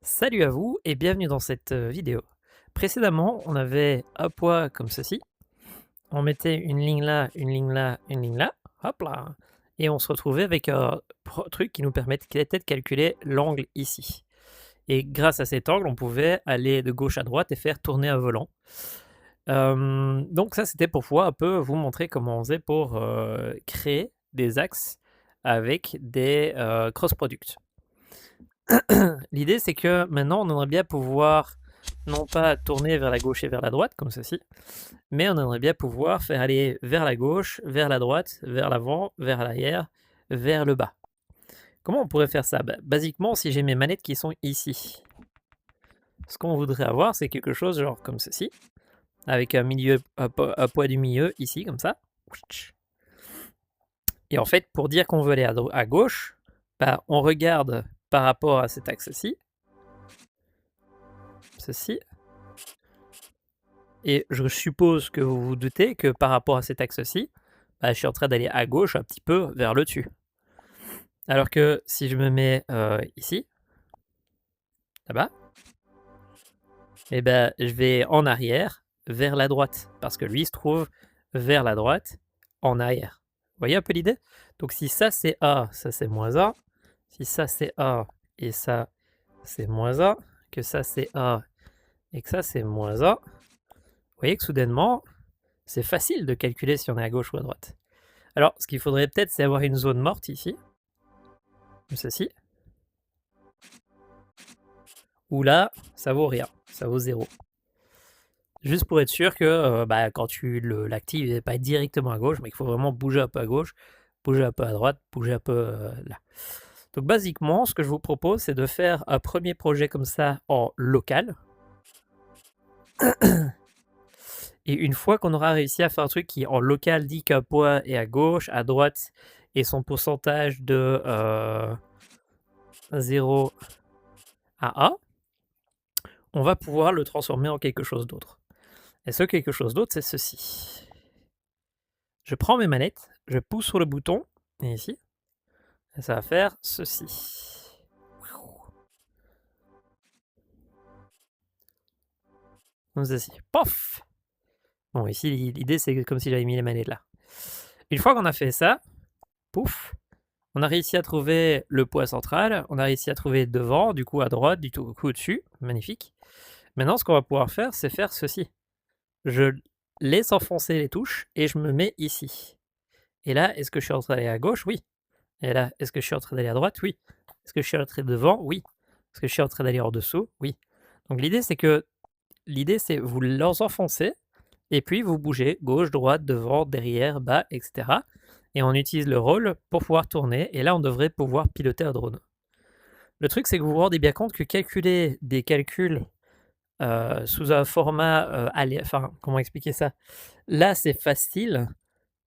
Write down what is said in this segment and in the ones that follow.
Salut à vous et bienvenue dans cette vidéo. Précédemment, on avait un poids comme ceci. On mettait une ligne là, une ligne là, une ligne là. Hop là. Et on se retrouvait avec un truc qui nous permettait de calculer l'angle ici. Et grâce à cet angle, on pouvait aller de gauche à droite et faire tourner un volant. Donc ça, c'était pour pouvoir un peu vous montrer comment on faisait pour créer des axes avec des cross-products. L'idée, c'est que maintenant, on aimerait bien pouvoir, non pas tourner vers la gauche et vers la droite, comme ceci, mais on aimerait bien pouvoir faire aller vers la gauche, vers la droite, vers l'avant, vers l'arrière, vers le bas. Comment on pourrait faire ça? Basiquement, si j'ai mes manettes qui sont ici, ce qu'on voudrait avoir, c'est quelque chose genre comme ceci, avec un milieu, un poids du milieu ici, comme ça. Et en fait, pour dire qu'on veut aller à gauche, on regarde par rapport à cet axe-ci, ceci. Et je suppose que vous vous doutez que par rapport à cet axe-ci, je suis en train d'aller à gauche un petit peu vers le dessus. Alors que si je me mets ici, là-bas, je vais en arrière vers la droite. Parce que lui se trouve vers la droite en arrière. Vous voyez un peu l'idée? Donc si ça c'est A, ça c'est moins A. Si ça c'est A et ça c'est moins A, que ça c'est A et que ça c'est moins A, vous voyez que soudainement, c'est facile de calculer si on est à gauche ou à droite. Alors, ce qu'il faudrait peut-être, c'est avoir une zone morte ici, comme ceci, où là, ça vaut rien, ça vaut 0. Juste pour être sûr que quand tu l'actives, il ne va pas être directement à gauche, mais qu'il faut vraiment bouger un peu à gauche, bouger un peu à droite, bouger un peu là. Donc basiquement, ce que je vous propose, c'est de faire un premier projet comme ça en local. Et une fois qu'on aura réussi à faire un truc qui en local dit qu'un poids est à gauche, à droite, et son pourcentage de 0 à A, on va pouvoir le transformer en quelque chose d'autre. Et ce quelque chose d'autre, c'est ceci. Je prends mes manettes, je pousse sur le bouton, et ici, et ça va faire ceci. Comme ceci. Pof! Bon, ici, l'idée, c'est comme si j'avais mis les manettes là. Une fois qu'on a fait ça, pouf, on a réussi à trouver le poids central, on a réussi à trouver devant, du coup à droite, du coup au-dessus, magnifique. Maintenant, ce qu'on va pouvoir faire, c'est faire ceci. Je laisse enfoncer les touches et je me mets ici. Et là, est-ce que je suis en train d'aller à gauche? Oui. Et là, est-ce que je suis en train d'aller à droite? Oui. Est-ce que je suis en train devant? Oui. Est-ce que je suis en train d'aller en dessous? Oui. Donc l'idée c'est vous enfoncez et puis vous bougez gauche, droite, devant, derrière, bas, etc. Et on utilise le roll pour pouvoir tourner. Et là, on devrait pouvoir piloter un drone. Le truc, c'est que vous vous rendez bien compte que calculer des calculs sous un format, enfin, comment expliquer ça? Là, c'est facile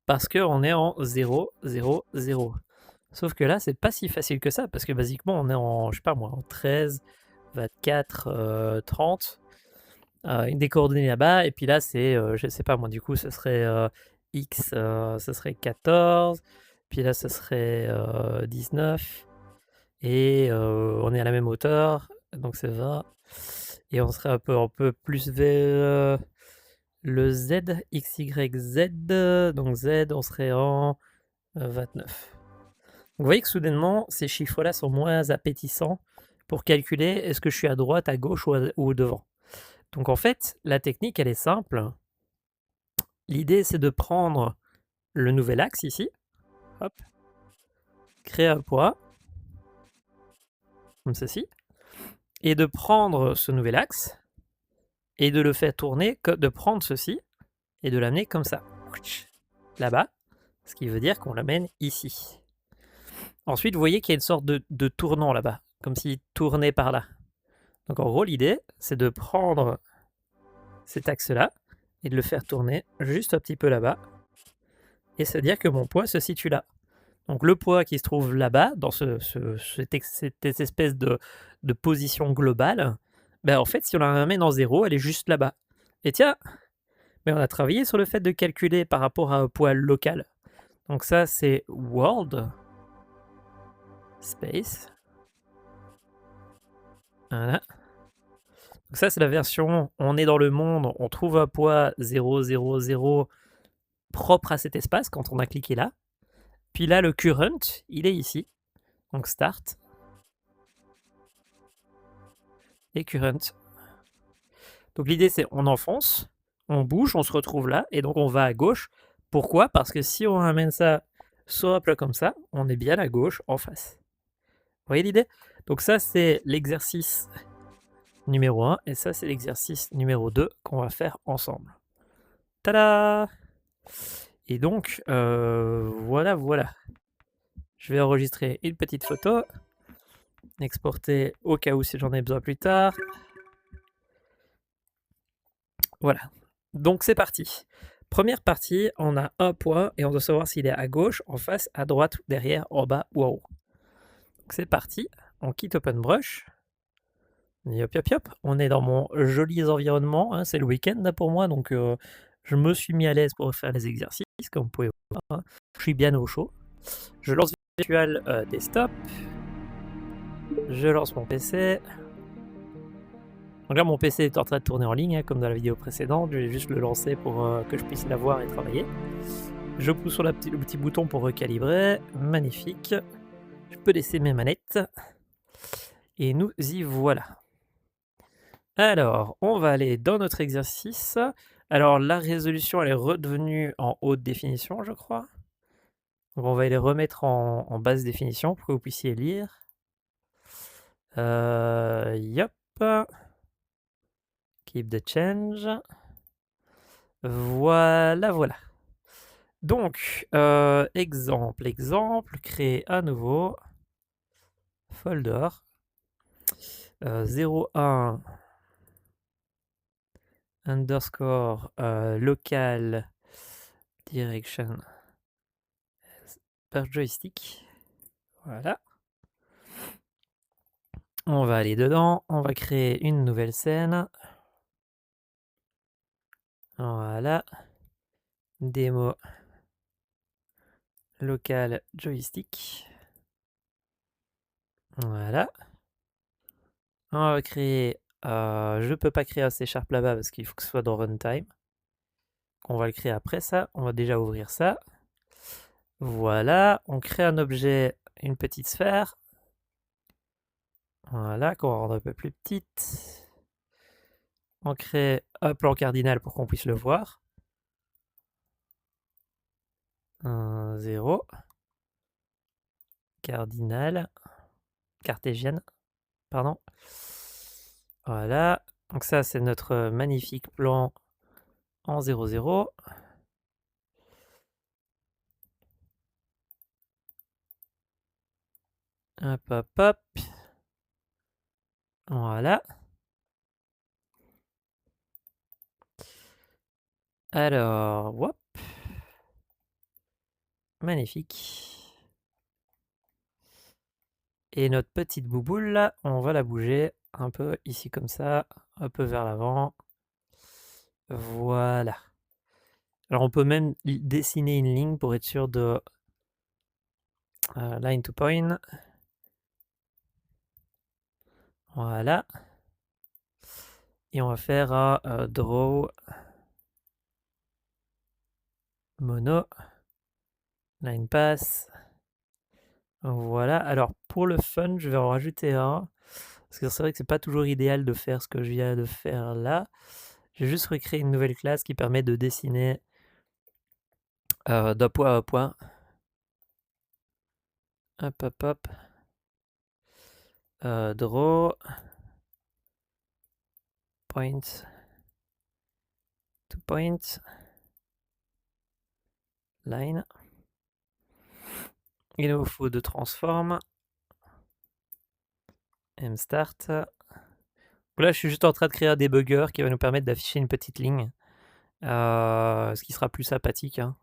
parce qu'on est en 0, 0, 0. Sauf que là, c'est pas si facile que ça, parce que basiquement, on est en, je sais pas moi, en 13, 24, 30, une des coordonnées là-bas, et puis là, c'est, je sais pas moi, du coup, ce serait X, ce serait 14, puis là, ce serait 19, et on est à la même hauteur, donc c'est 20, et on serait un peu plus vers le Z, X, Y, Z, donc Z, on serait en 29. Vous voyez que soudainement, ces chiffres-là sont moins appétissants pour calculer est-ce que je suis à droite, à gauche ou devant. Donc en fait, la technique, elle est simple. L'idée, c'est de prendre le nouvel axe ici, hop, créer un poids, comme ceci, et de prendre ce nouvel axe et de le faire tourner, de prendre ceci et de l'amener comme ça, là-bas, ce qui veut dire qu'on l'amène ici. Ensuite, vous voyez qu'il y a une sorte de tournant là-bas, comme s'il tournait par là. Donc en gros, l'idée, c'est de prendre cet axe-là et de le faire tourner juste un petit peu là-bas et se dire que mon poids se situe là. Donc le poids qui se trouve là-bas, dans cette espèce de position globale, en fait, si on la ramène en zéro, elle est juste là-bas. Et tiens, mais on a travaillé sur le fait de calculer par rapport à un poids local. Donc ça, c'est world space Voilà. Donc ça, c'est la version, on est dans le monde, on trouve un poids 0, 0, 0 propre à cet espace quand on a cliqué là. Puis là, le current, il est ici. Donc start. Et current. Donc l'idée, c'est on enfonce, on bouge, on se retrouve là, et donc on va à gauche. Pourquoi? Parce que si on ramène ça sur un plat comme ça, on est bien à gauche en face. Vous voyez l'idée? Donc ça, c'est l'exercice numéro 1, et ça, c'est l'exercice numéro 2 qu'on va faire ensemble. Tada! Et donc, voilà, voilà. Je vais enregistrer une petite photo, exporter au cas où si j'en ai besoin plus tard. Voilà. Donc c'est parti. Première partie, on a un point et on doit savoir s'il est à gauche, en face, à droite, derrière, en bas ou en haut. Donc c'est parti. On quitte OpenBrush. Yop, yop, yop. On est dans mon joli environnement. Hein, c'est le week-end là pour moi, donc je me suis mis à l'aise pour faire les exercices, comme vous pouvez voir. Hein. Je suis bien au chaud. Je lance Virtual Desktop. Je lance mon PC. Donc là, mon PC est en train de tourner en ligne, hein, comme dans la vidéo précédente. Je vais juste le lancer pour que je puisse l'avoir et travailler. Je pousse sur le petit bouton pour recalibrer. Magnifique. Je peux laisser mes manettes. Et nous y voilà. Alors, on va aller dans notre exercice. Alors, la résolution, elle est redevenue en haute définition, je crois. Donc, on va les remettre en basse définition pour que vous puissiez lire. Yop. Keep the change. Voilà, voilà. Donc, exemple, créer à nouveau folder 01 underscore local direction per joystick. Voilà. On va aller dedans, on va créer une nouvelle scène. Voilà. Démo local joystick. Voilà. On va créer. Je peux pas créer un C# là-bas parce qu'il faut que ce soit dans runtime. On va le créer après ça. On va déjà ouvrir ça. Voilà. On crée un objet, une petite sphère. Voilà, qu'on va rendre un peu plus petite. On crée un plan cardinal pour qu'on puisse le voir. 1, 0. Cardinal. Cartésienne. Pardon. Voilà. Donc ça, c'est notre magnifique plan en 0, 0. Hop, hop, hop. Voilà. Alors, hop. Magnifique. Et notre petite bouboule, là, on va la bouger un peu ici comme ça, un peu vers l'avant. Voilà. Alors on peut même dessiner une ligne pour être sûr de line to point. Voilà. Et on va faire un draw mono line pass. Voilà. Alors pour le fun, je vais en rajouter un. Parce que c'est vrai que c'est pas toujours idéal de faire ce que je viens de faire là. Je vais juste recréer une nouvelle classe qui permet de dessiner d'un point à un point. Hop, hop, hop. Draw point to point line. Il nous faut de transform mstart. Là, je suis juste en train de créer un debugger qui va nous permettre d'afficher une petite ligne, ce qui sera plus sympathique. Hein.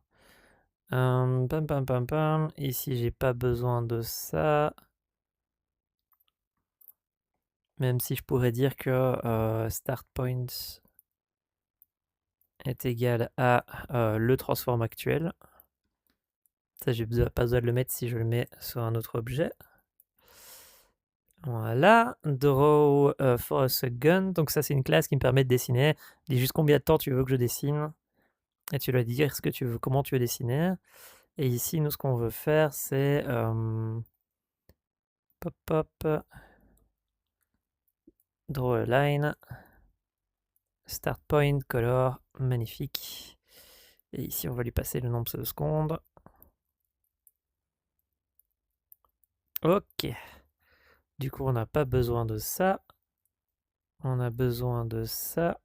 Pam, pam, pam, pam. Ici, j'ai pas besoin de ça. Même si je pourrais dire que start point est égal à le transform actuel. Ça, j'ai pas besoin de le mettre si je le mets sur un autre objet. Voilà, draw for a second. Donc ça c'est une classe qui me permet de dessiner. Dis juste combien de temps tu veux que je dessine. Et tu dois dire ce que tu veux, comment tu veux dessiner. Et ici, nous, ce qu'on veut faire, c'est pop pop, draw a line, start point, color, magnifique. Et ici, on va lui passer le nombre de secondes. Ok. Du coup, on n'a pas besoin de ça. On a besoin de ça.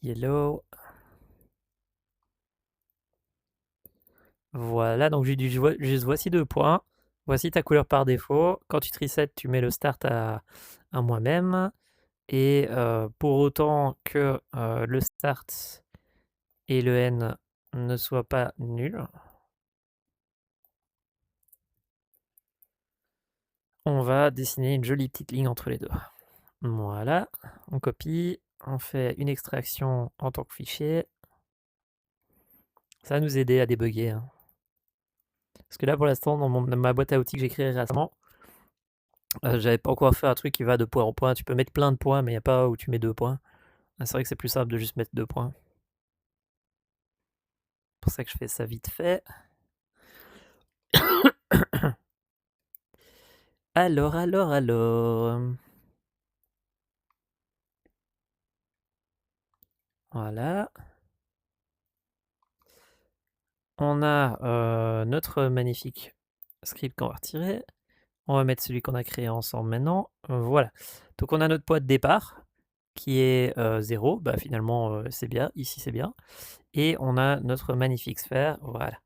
Yellow. Voilà, donc juste voici 2 points. Voici ta couleur par défaut. Quand tu te resets, tu mets le start à moi-même. Et pour autant que le start et le n ne soient pas nuls, on va dessiner une jolie petite ligne entre les deux. Voilà, on copie, on fait une extraction en tant que fichier. Ça va nous aider à débugger, hein. Parce que là, pour l'instant, dans ma boîte à outils que j'ai créée récemment, j'avais pas encore fait un truc qui va de point en point. Tu peux mettre plein de points, mais il n'y a pas où tu mets 2 points. C'est vrai que c'est plus simple de juste mettre 2 points. C'est pour ça que je fais ça vite fait. Alors. Voilà. On a notre magnifique script qu'on va retirer. On va mettre celui qu'on a créé ensemble maintenant. Voilà. Donc on a notre poids de départ qui est 0. Bah, finalement, c'est bien. Ici, c'est bien. Et on a notre magnifique sphère. Voilà.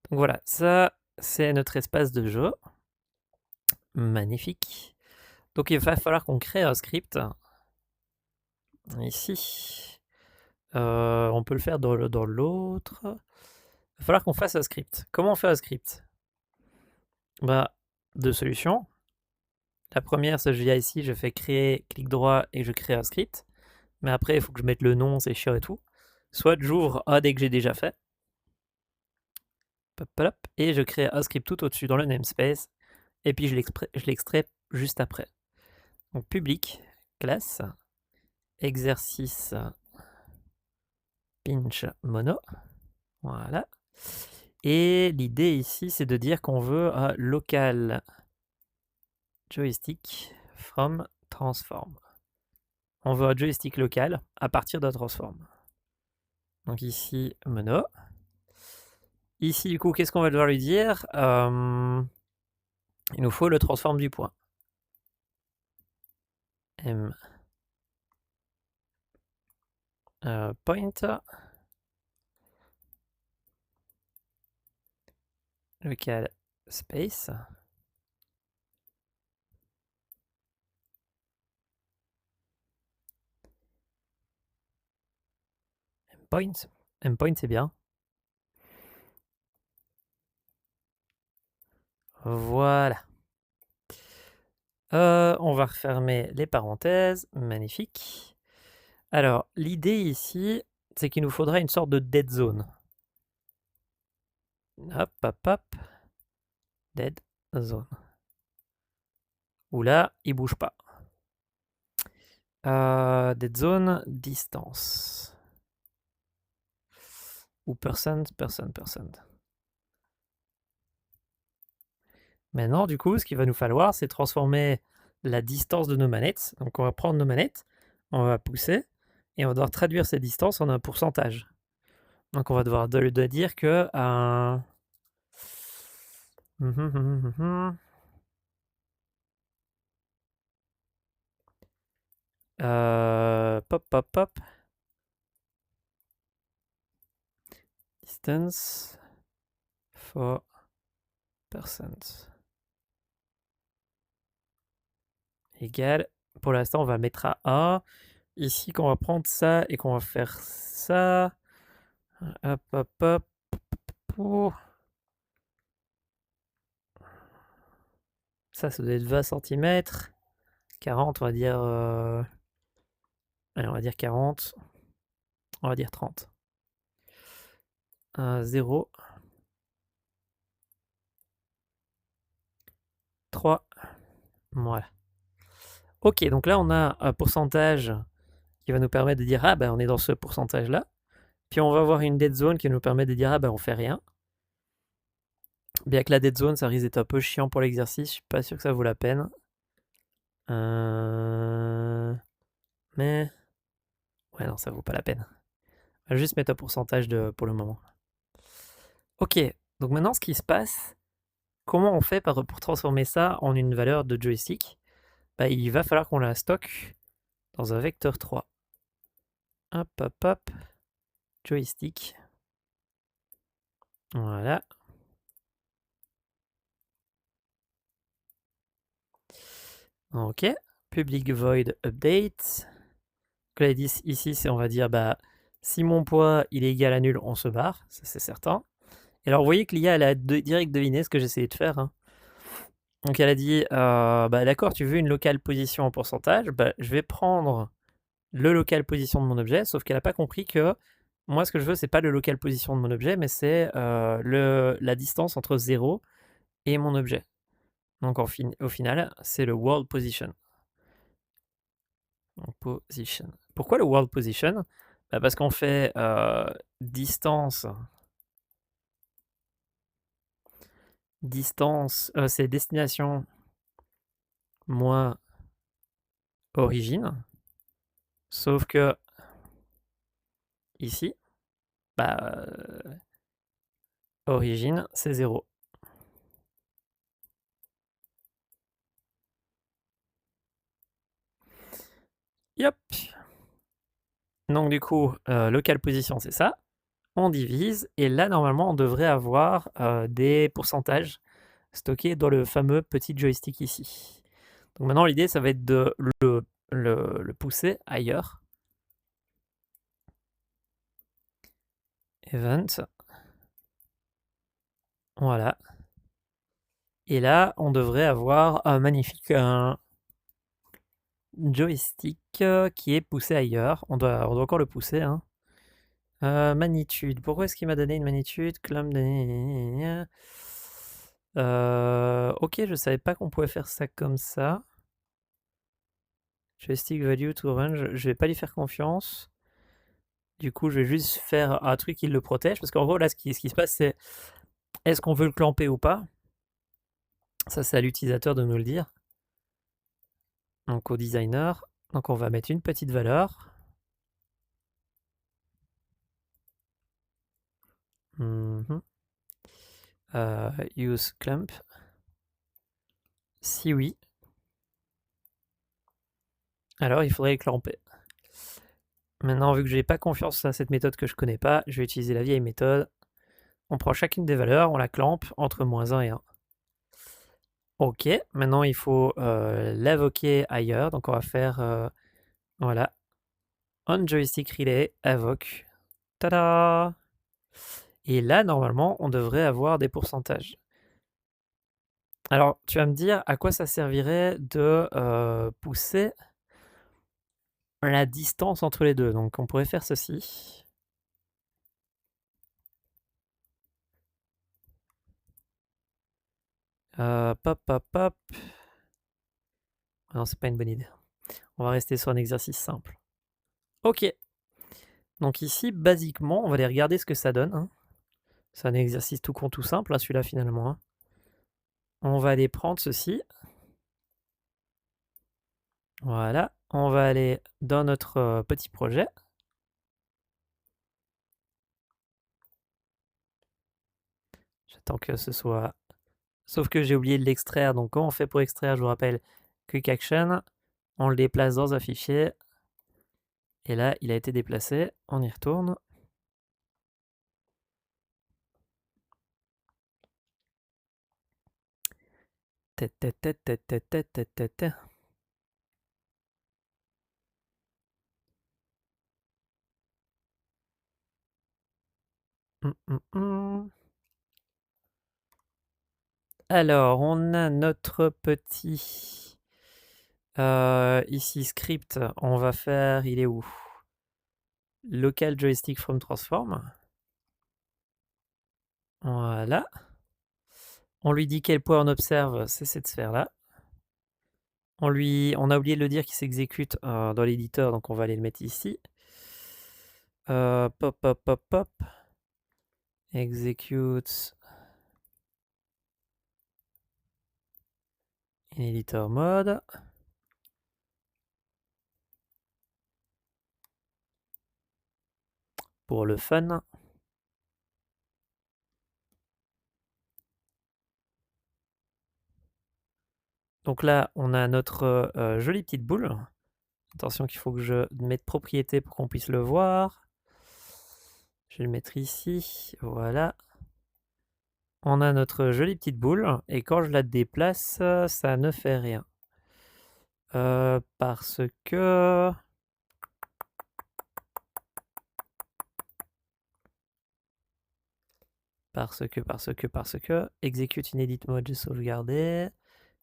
Donc voilà, ça, c'est notre espace de jeu. Magnifique. Donc il va falloir qu'on crée un script. Ici. On peut le faire dans l'autre. Il va falloir qu'on fasse un script. Comment on fait un script? Bah, 2 solutions. La première, c'est que je viens ici, je fais créer, clic droit et je crée un script. Mais après, il faut que je mette le nom, c'est chiant et tout. Soit j'ouvre un dès que j'ai déjà fait. Hop, hop, et je crée un script tout au-dessus dans le namespace. Et puis je l'extrais juste après. Donc public, classe, exercice pinch mono. Voilà. Et l'idée ici, c'est de dire qu'on veut un local joystick from transform. On veut un joystick local à partir d'un transform. Donc ici, mono. Ici, du coup, qu'est-ce qu'on va devoir lui dire? Il nous faut le transform du point. M point local space M point c'est bien. Voilà. On va refermer les parenthèses. Magnifique. Alors, l'idée ici, c'est qu'il nous faudra une sorte de dead zone. Hop, hop, hop. Dead zone. Où là, il bouge pas. Dead zone, distance. Ou person. Maintenant, du coup, ce qu'il va nous falloir, c'est transformer la distance de nos manettes. Donc, on va prendre nos manettes, on va pousser, et on va devoir traduire cette distance en un pourcentage. Donc, on va devoir dire que un... pop, pop, pop. Distance for percent. Égal. Pour l'instant, on va mettre à 1. Ici, qu'on va prendre ça et qu'on va faire ça. Hop, hop, hop. Ça doit être 20 cm. 40, on va dire... Allez, on va dire 40. On va dire 30. 0. Voilà. Ok, donc là on a un pourcentage qui va nous permettre de dire ah ben on est dans ce pourcentage-là. Puis on va avoir une dead zone qui nous permet de dire ah ben on fait rien. Bien que la dead zone ça risque d'être un peu chiant pour l'exercice, je suis pas sûr que ça vaut la peine. Mais ouais non ça vaut pas la peine. On va juste mettre un pourcentage pour le moment. Ok, donc maintenant ce qui se passe, comment on fait pour transformer ça en une valeur de joystick? Bah, il va falloir qu'on la stocke dans un vecteur 3. Hop, hop, hop. Joystick. Voilà. Ok. Public void update. Donc là, ici, on va dire, bah, si mon poids il est égal à nul, on se barre. Ça, c'est certain. Et alors, vous voyez que l'IA, elle a direct deviné ce que j'essayais de faire. Hein. Donc, elle a dit, bah, d'accord, tu veux une locale position en pourcentage. Bah, je vais prendre le local position de mon objet, sauf qu'elle n'a pas compris que moi, ce que je veux, c'est pas le local position de mon objet, mais c'est la distance entre 0 et mon objet. Donc au final, c'est le world position. Donc, position. Pourquoi le world position? Bah, parce qu'on fait distance. Distance, c'est destination moins origine. Sauf que ici, bah, origine, c'est 0. Yep. Donc du coup, local position, c'est ça. On divise, et là, normalement, on devrait avoir des pourcentages stockés dans le fameux petit joystick ici. Donc maintenant, l'idée, ça va être de le pousser ailleurs. Event. Voilà. Et là, on devrait avoir un magnifique joystick qui est poussé ailleurs. On doit encore le pousser. Hein. Magnitude. Pourquoi est-ce qu'il m'a donné une magnitude? Clump de... ok, je savais pas qu'on pouvait faire ça comme ça. Joystick value to range. Je vais pas lui faire confiance. Du coup, je vais juste faire un truc qui le protège. Parce qu'en gros, là, ce qui se passe, c'est est-ce qu'on veut le clamper ou pas? Ça, c'est à l'utilisateur de nous le dire. Donc au designer. Donc on va mettre une petite valeur. Use clamp. Si oui, alors il faudrait le clamper. Maintenant, vu que je n'ai pas confiance à cette méthode que je connais pas, je vais utiliser la vieille méthode. On prend chacune des valeurs, on la clampe entre -1 et 1. Ok, maintenant il faut l'invoquer ailleurs. Donc on va faire, voilà, on joystick relay, invoque. Tada! Et là, normalement, on devrait avoir des pourcentages. Alors, tu vas me dire à quoi ça servirait de pousser la distance entre les deux. Donc, on pourrait faire ceci. Pop, pop, pop. Non, c'est pas une bonne idée. On va rester sur un exercice simple. Ok. Donc ici, basiquement, on va aller regarder ce que ça donne. Hein. C'est un exercice tout con, tout simple, hein, celui-là, finalement. Hein. On va aller prendre ceci. Voilà. On va aller dans notre petit projet. J'attends que ce soit... Sauf que j'ai oublié de l'extraire. Donc, comment on fait pour extraire? Je vous rappelle, Quick Action. On le déplace dans un fichier. Et là, il a été déplacé. On y retourne. Alors, on a notre petit ici script. On va faire, il est où? Local joystick from transform. Voilà. On lui dit quel point on observe, c'est cette sphère-là. On a oublié de le dire qu'il s'exécute dans l'éditeur, donc on va aller le mettre ici. Pop, pop, pop, pop. Execute in editor mode. Pour le fun. Donc là, on a notre jolie petite boule. Attention qu'il faut que je mette propriété pour qu'on puisse le voir. Je vais le mettre ici. Voilà. On a notre jolie petite boule. Et quand je la déplace, ça ne fait rien. Parce que... Execute in edit mode, j'ai sauvegardé.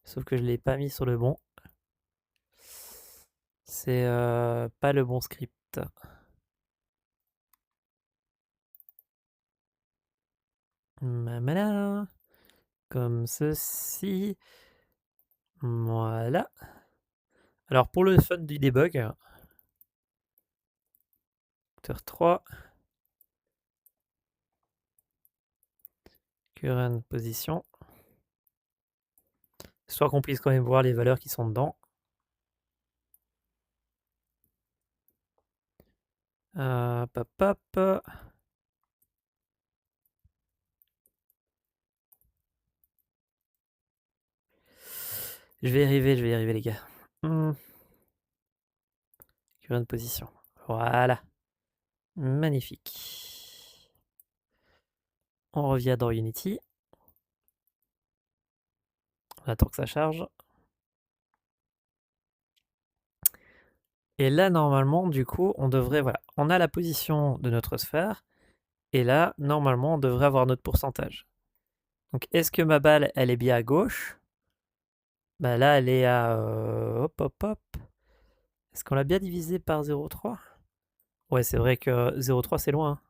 Sauf que je ne l'ai pas mis sur le bon. C'est pas le bon script. Voilà. Comme ceci. Voilà. Alors pour le fun du debug, Acteur 3. Current position. Histoire qu'on puisse quand même voir les valeurs qui sont dedans. Pop, pop. Je vais y arriver les gars. Current position. Voilà. Magnifique. On revient dans Unity. On attend que ça charge. Et là, normalement, du coup, on devrait... Voilà, on a la position de notre sphère. Et là, normalement, on devrait avoir notre pourcentage. Donc, est-ce que ma balle, elle est bien à gauche? Bah là, elle est à... hop, hop, hop. Est-ce qu'on l'a bien divisé par 0,3? Ouais, c'est vrai que 0,3, c'est loin.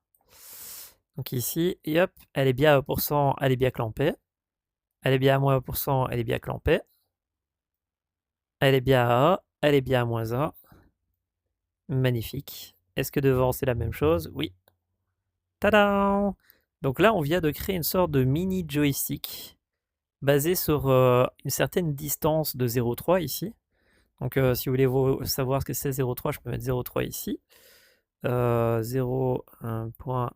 Donc ici, et hop, elle est bien à 1%, elle est bien clampée. Elle est bien à moins 1%, elle est bien clampée. Elle est bien à 1, elle est bien à moins 1. Magnifique. Est-ce que devant, c'est la même chose? Oui. Tadam! Donc là, on vient de créer une sorte de mini joystick basé sur une certaine distance de 0,3 ici. Donc si vous voulez savoir ce que c'est 0,3, je peux mettre 0,3 ici. 0,1.3.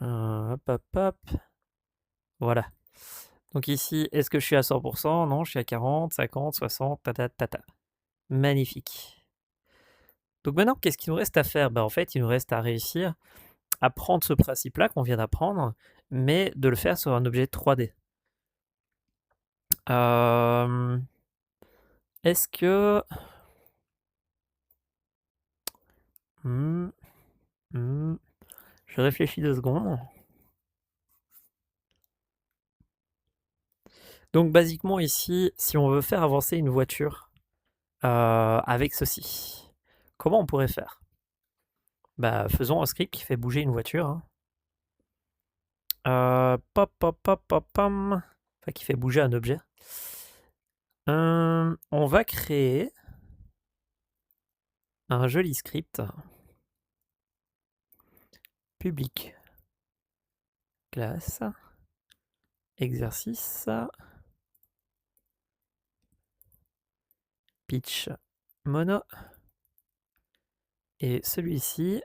Hop, hop, hop. Voilà. Donc ici, est-ce que je suis à 100%? Non, je suis à 40, 50, 60, tata, tata. Magnifique. Donc maintenant, qu'est-ce qu'il nous reste à faire? En fait, il nous reste à réussir à prendre ce principe-là qu'on vient d'apprendre, mais de le faire sur un objet 3D. Est-ce que... Je réfléchis 2 secondes. Donc basiquement ici, si on veut faire avancer une voiture avec ceci, comment on pourrait faire? Faisons un script qui fait bouger une voiture. Pop, pop, pop, pop, pom. Enfin, qui fait bouger un objet. On va créer un joli script. Public. Classe. Exercice. Pitch mono. Et celui-ci,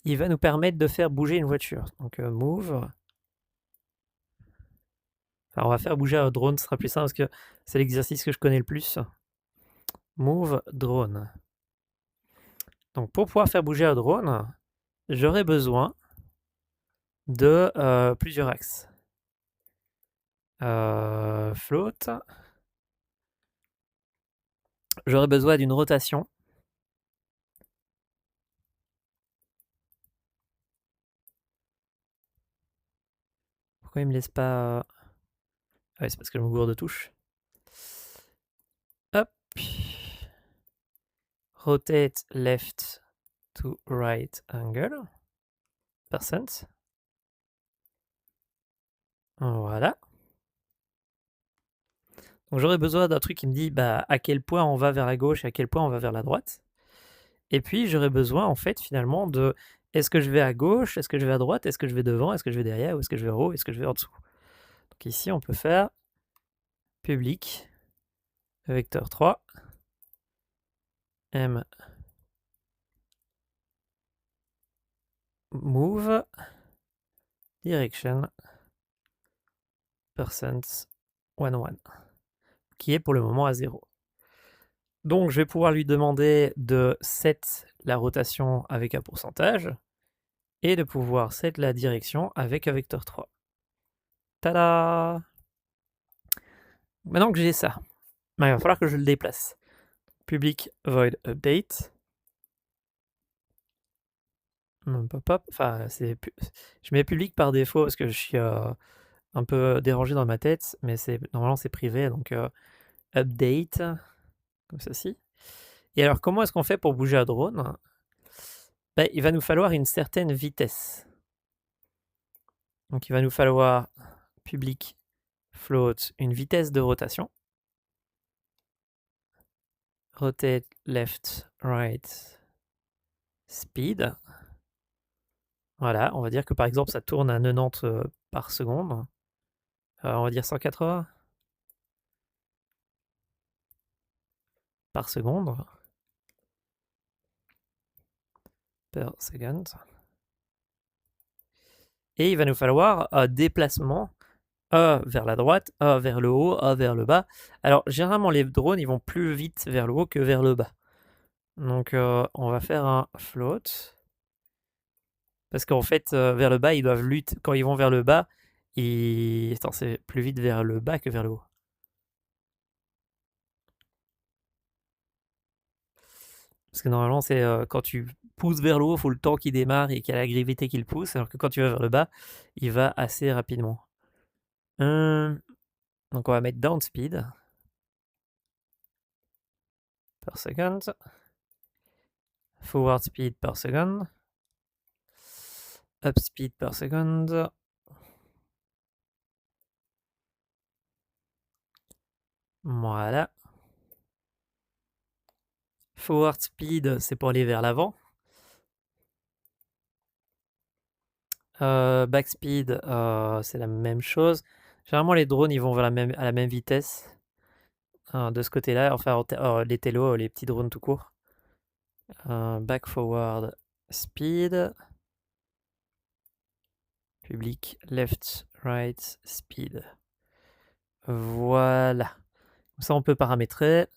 il va nous permettre de faire bouger une voiture. Donc move. Alors on va faire bouger un drone, ce sera plus simple parce que c'est l'exercice que je connais le plus. Move drone. Donc pour pouvoir faire bouger un drone, j'aurai besoin de plusieurs axes. Float. J'aurai besoin d'une rotation. Pourquoi il me laisse pas... Ah oui, c'est parce que je me gourde de touche. Hop. Rotate left to right angle. %. Voilà. Donc j'aurais besoin d'un truc qui me dit bah, à quel point on va vers la gauche et à quel point on va vers la droite. Et puis j'aurais besoin en fait finalement de est-ce que je vais à gauche, est-ce que je vais à droite, est-ce que je vais devant, est-ce que je vais derrière, ou est-ce que je vais en haut, est-ce que je vais en dessous. Donc ici on peut faire public vecteur 3 m move direction percent 11 qui est pour le moment à 0. Donc je vais pouvoir lui demander de set la rotation avec un pourcentage et de pouvoir set la direction avec un vecteur 3. Tada! Maintenant que j'ai ça, il va falloir que je le déplace. Public void update. Pop-up. Enfin, je mets public par défaut parce que je suis un peu dérangé dans ma tête, mais normalement c'est privé, donc update, comme ceci. Et alors, comment est-ce qu'on fait pour bouger un drone? Ben, il va nous falloir une certaine vitesse. Donc, il va nous falloir public float une vitesse de rotation. Rotate left, right, speed. Voilà, on va dire que par exemple ça tourne à 90 par seconde. On va dire 180 par seconde. Per second. Et il va nous falloir un déplacement A vers la droite, A vers le haut, A vers le bas. Alors généralement les drones ils vont plus vite vers le haut que vers le bas. Donc on va faire un float. Parce qu'en fait vers le bas ils doivent lutter. Quand ils vont vers le bas, Attends, c'est plus vite vers le bas que vers le haut. Parce que normalement c'est quand tu pousses vers le haut, il faut le temps qu'il démarre et qu'il y a la gravité qui le pousse. Alors que quand tu vas vers le bas, il va assez rapidement. Donc on va mettre down speed per second, forward speed per second, up speed per second. Voilà. Forward speed, c'est pour aller vers l'avant. Back speed, c'est la même chose. Généralement, les drones, ils vont à la même vitesse. De ce côté-là, enfin, les télos, les petits drones tout court. Back forward speed. Public left, right, speed. Voilà. Ça, on peut paramétrer.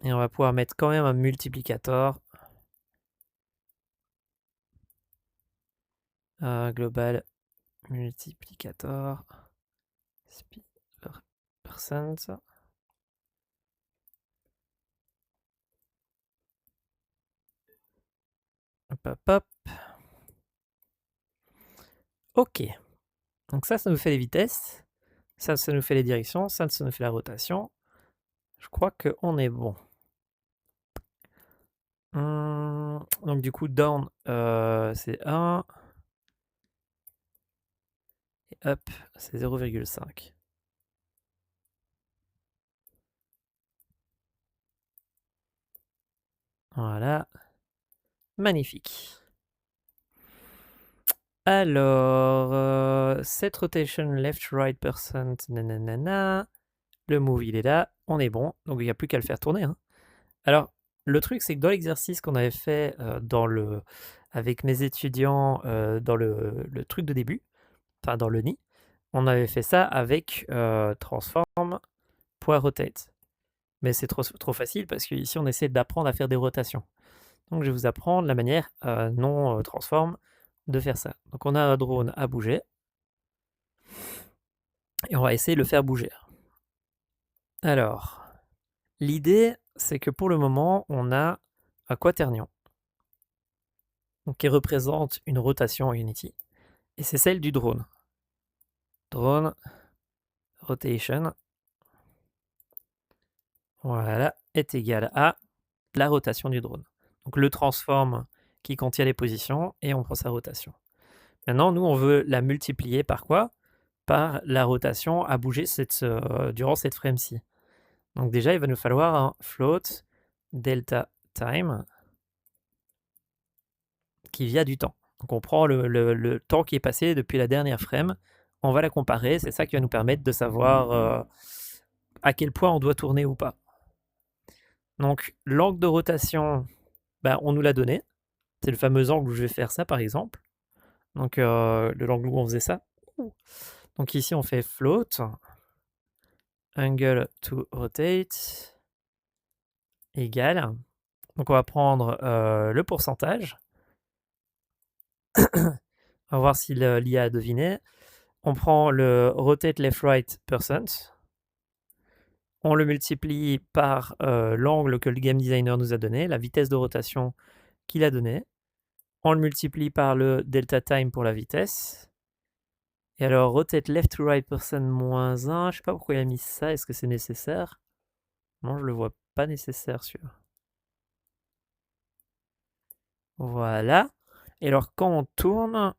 Et on va pouvoir mettre quand même un multiplicateur. Global multiplicator. Speed percent. Hop, hop, hop. Ok. Donc ça nous fait les vitesses. Ça nous fait les directions. Ça nous fait la rotation. Je crois qu'on est bon. Donc du coup, down, c'est 1. Et up, c'est 0,5. Voilà. Magnifique. Alors, set rotation left, right, percent, nanana. Le move, il est là. On est bon. Donc, il n'y a plus qu'à le faire tourner. Hein. Alors, le truc, c'est que dans l'exercice qu'on avait fait avec mes étudiants dans le truc de début, enfin dans le nid, on avait fait ça avec transform.rotate. Mais c'est trop facile parce qu'ici, on essaie d'apprendre à faire des rotations. Donc, je vais vous apprendre la manière non transform de faire ça. Donc, on a un drone à bouger. Et on va essayer de le faire bouger. Alors, l'idée, c'est que pour le moment, on a un quaternion. Donc, qui représente une rotation Unity. Et c'est celle du drone. Drone, rotation. Voilà, est égal à la rotation du drone. Donc, le transform qui contient les positions et on prend sa rotation. Maintenant, nous, on veut la multiplier par quoi? Par la rotation à bouger durant cette frame-ci. Donc déjà, il va nous falloir un float delta time qui vient du temps. Donc on prend le temps qui est passé depuis la dernière frame, on va la comparer, c'est ça qui va nous permettre de savoir à quel point on doit tourner ou pas. Donc l'angle de rotation, on nous l'a donné, c'est le fameux angle où je vais faire ça par exemple. Donc l'angle où on faisait ça. Donc ici on fait float, angle to rotate, égale. Donc on va prendre le pourcentage. On va voir si l'IA a deviné. On prend le rotate left right %. On le multiplie par l'angle que le game designer nous a donné, la vitesse de rotation qu'il a donné. On le multiplie par le delta time pour la vitesse. Et alors, rotate left to right % moins 1, je sais pas pourquoi il a mis ça, est-ce que c'est nécessaire? Non, je le vois pas nécessaire, celui-là. Voilà. Et alors, quand on tourne,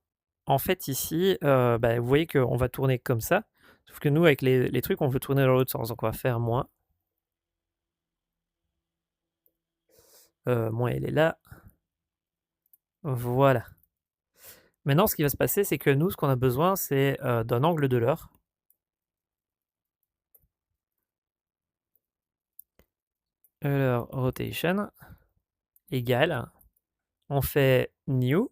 en fait, ici, vous voyez qu'on va tourner comme ça. Sauf que nous, avec les trucs, on veut tourner dans l'autre sens. Donc, on va faire moins. Moins, elle est là. Voilà. Maintenant, ce qui va se passer, c'est que nous, ce qu'on a besoin, c'est d'un angle de l'heure. Euler rotation égale, on fait new,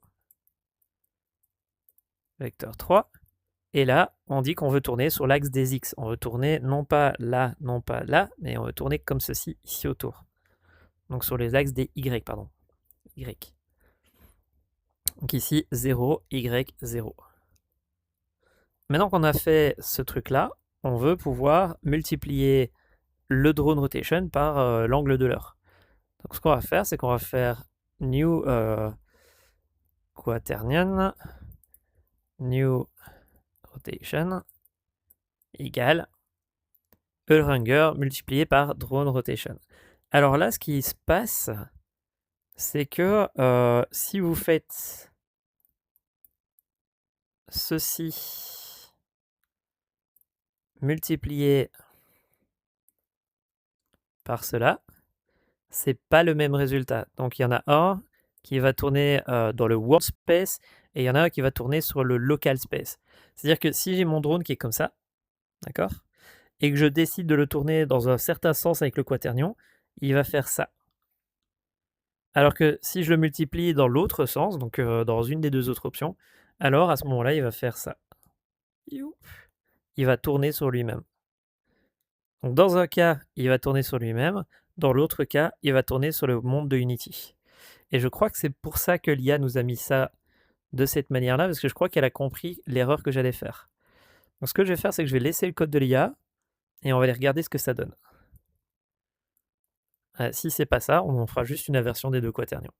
vecteur 3, et là, on dit qu'on veut tourner sur l'axe des x. On veut tourner non pas là, mais on veut tourner comme ceci, ici autour. Donc sur les axes des y, pardon. Y. Donc ici, 0, y, 0. Maintenant qu'on a fait ce truc-là, on veut pouvoir multiplier le drone rotation par l'angle de l'heure. Donc ce qu'on va faire, c'est qu'on va faire new quaternion, new rotation égale Eulringer multiplié par drone rotation. Alors là, ce qui se passe, c'est que si vous faites ceci multiplié par cela, c'est pas le même résultat. Donc il y en a un qui va tourner dans le world space et il y en a un qui va tourner sur le local space. C'est-à-dire que si j'ai mon drone qui est comme ça, d'accord, et que je décide de le tourner dans un certain sens avec le quaternion, il va faire ça. Alors que si je le multiplie dans l'autre sens, donc dans une des deux autres options, alors à ce moment-là, il va faire ça. Il va tourner sur lui-même. Donc dans un cas, il va tourner sur lui-même, dans l'autre cas, il va tourner sur le monde de Unity. Et je crois que c'est pour ça que l'IA nous a mis ça de cette manière-là, parce que je crois qu'elle a compris l'erreur que j'allais faire. Donc ce que je vais faire, c'est que je vais laisser le code de l'IA, et on va aller regarder ce que ça donne. Si c'est pas ça, on fera juste une inversion des deux quaternions.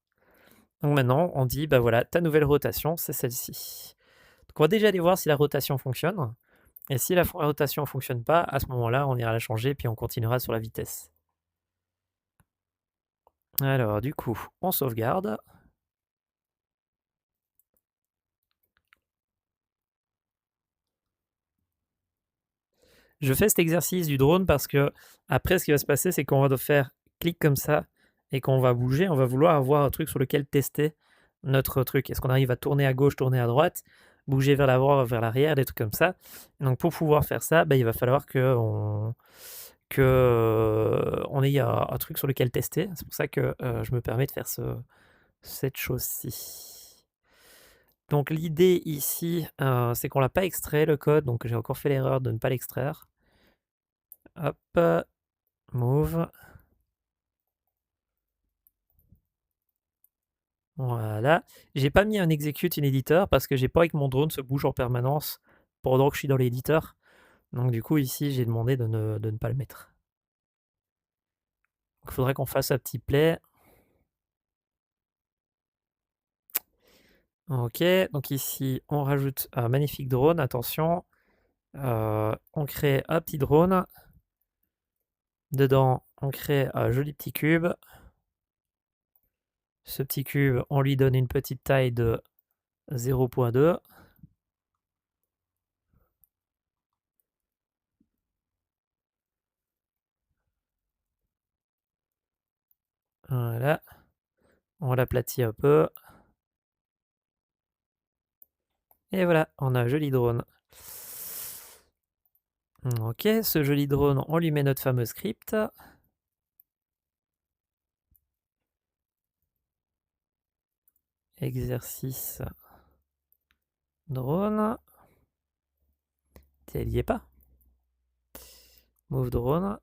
Donc maintenant, on dit, voilà, ta nouvelle rotation, c'est celle-ci. Donc on va déjà aller voir si la rotation fonctionne. Et si la rotation ne fonctionne pas, à ce moment-là, on ira la changer, puis on continuera sur la vitesse. Alors, du coup, on sauvegarde. Je fais cet exercice du drone parce que après, ce qui va se passer, c'est qu'on va faire clic comme ça et qu'on va bouger. On va vouloir avoir un truc sur lequel tester notre truc. Est-ce qu'on arrive à tourner à gauche, tourner à droite, bouger vers l'avant, vers l'arrière, des trucs comme ça. Et donc, pour pouvoir faire ça, il va falloir qu'on ait un truc sur lequel tester. C'est pour ça que je me permets de faire cette chose-ci. Donc l'idée ici, c'est qu'on l'a pas extrait le code, donc j'ai encore fait l'erreur de ne pas l'extraire. Hop, move. Voilà. J'ai pas mis un execute in editor parce que j'ai pas envie que mon drone se bouge en permanence pendant que je suis dans l'éditeur. Donc du coup ici j'ai demandé de ne pas le mettre. Il faudrait qu'on fasse un petit play. Ok, donc ici on rajoute un magnifique drone, attention. On crée un petit drone. Dedans, on crée un joli petit cube. Ce petit cube, on lui donne une petite taille de 0.2. Voilà. On l'aplatit un peu. Et voilà, on a un joli drone. Ok, ce joli drone, on lui met notre fameux script. Exercice drone. Elle y est pas. Move drone.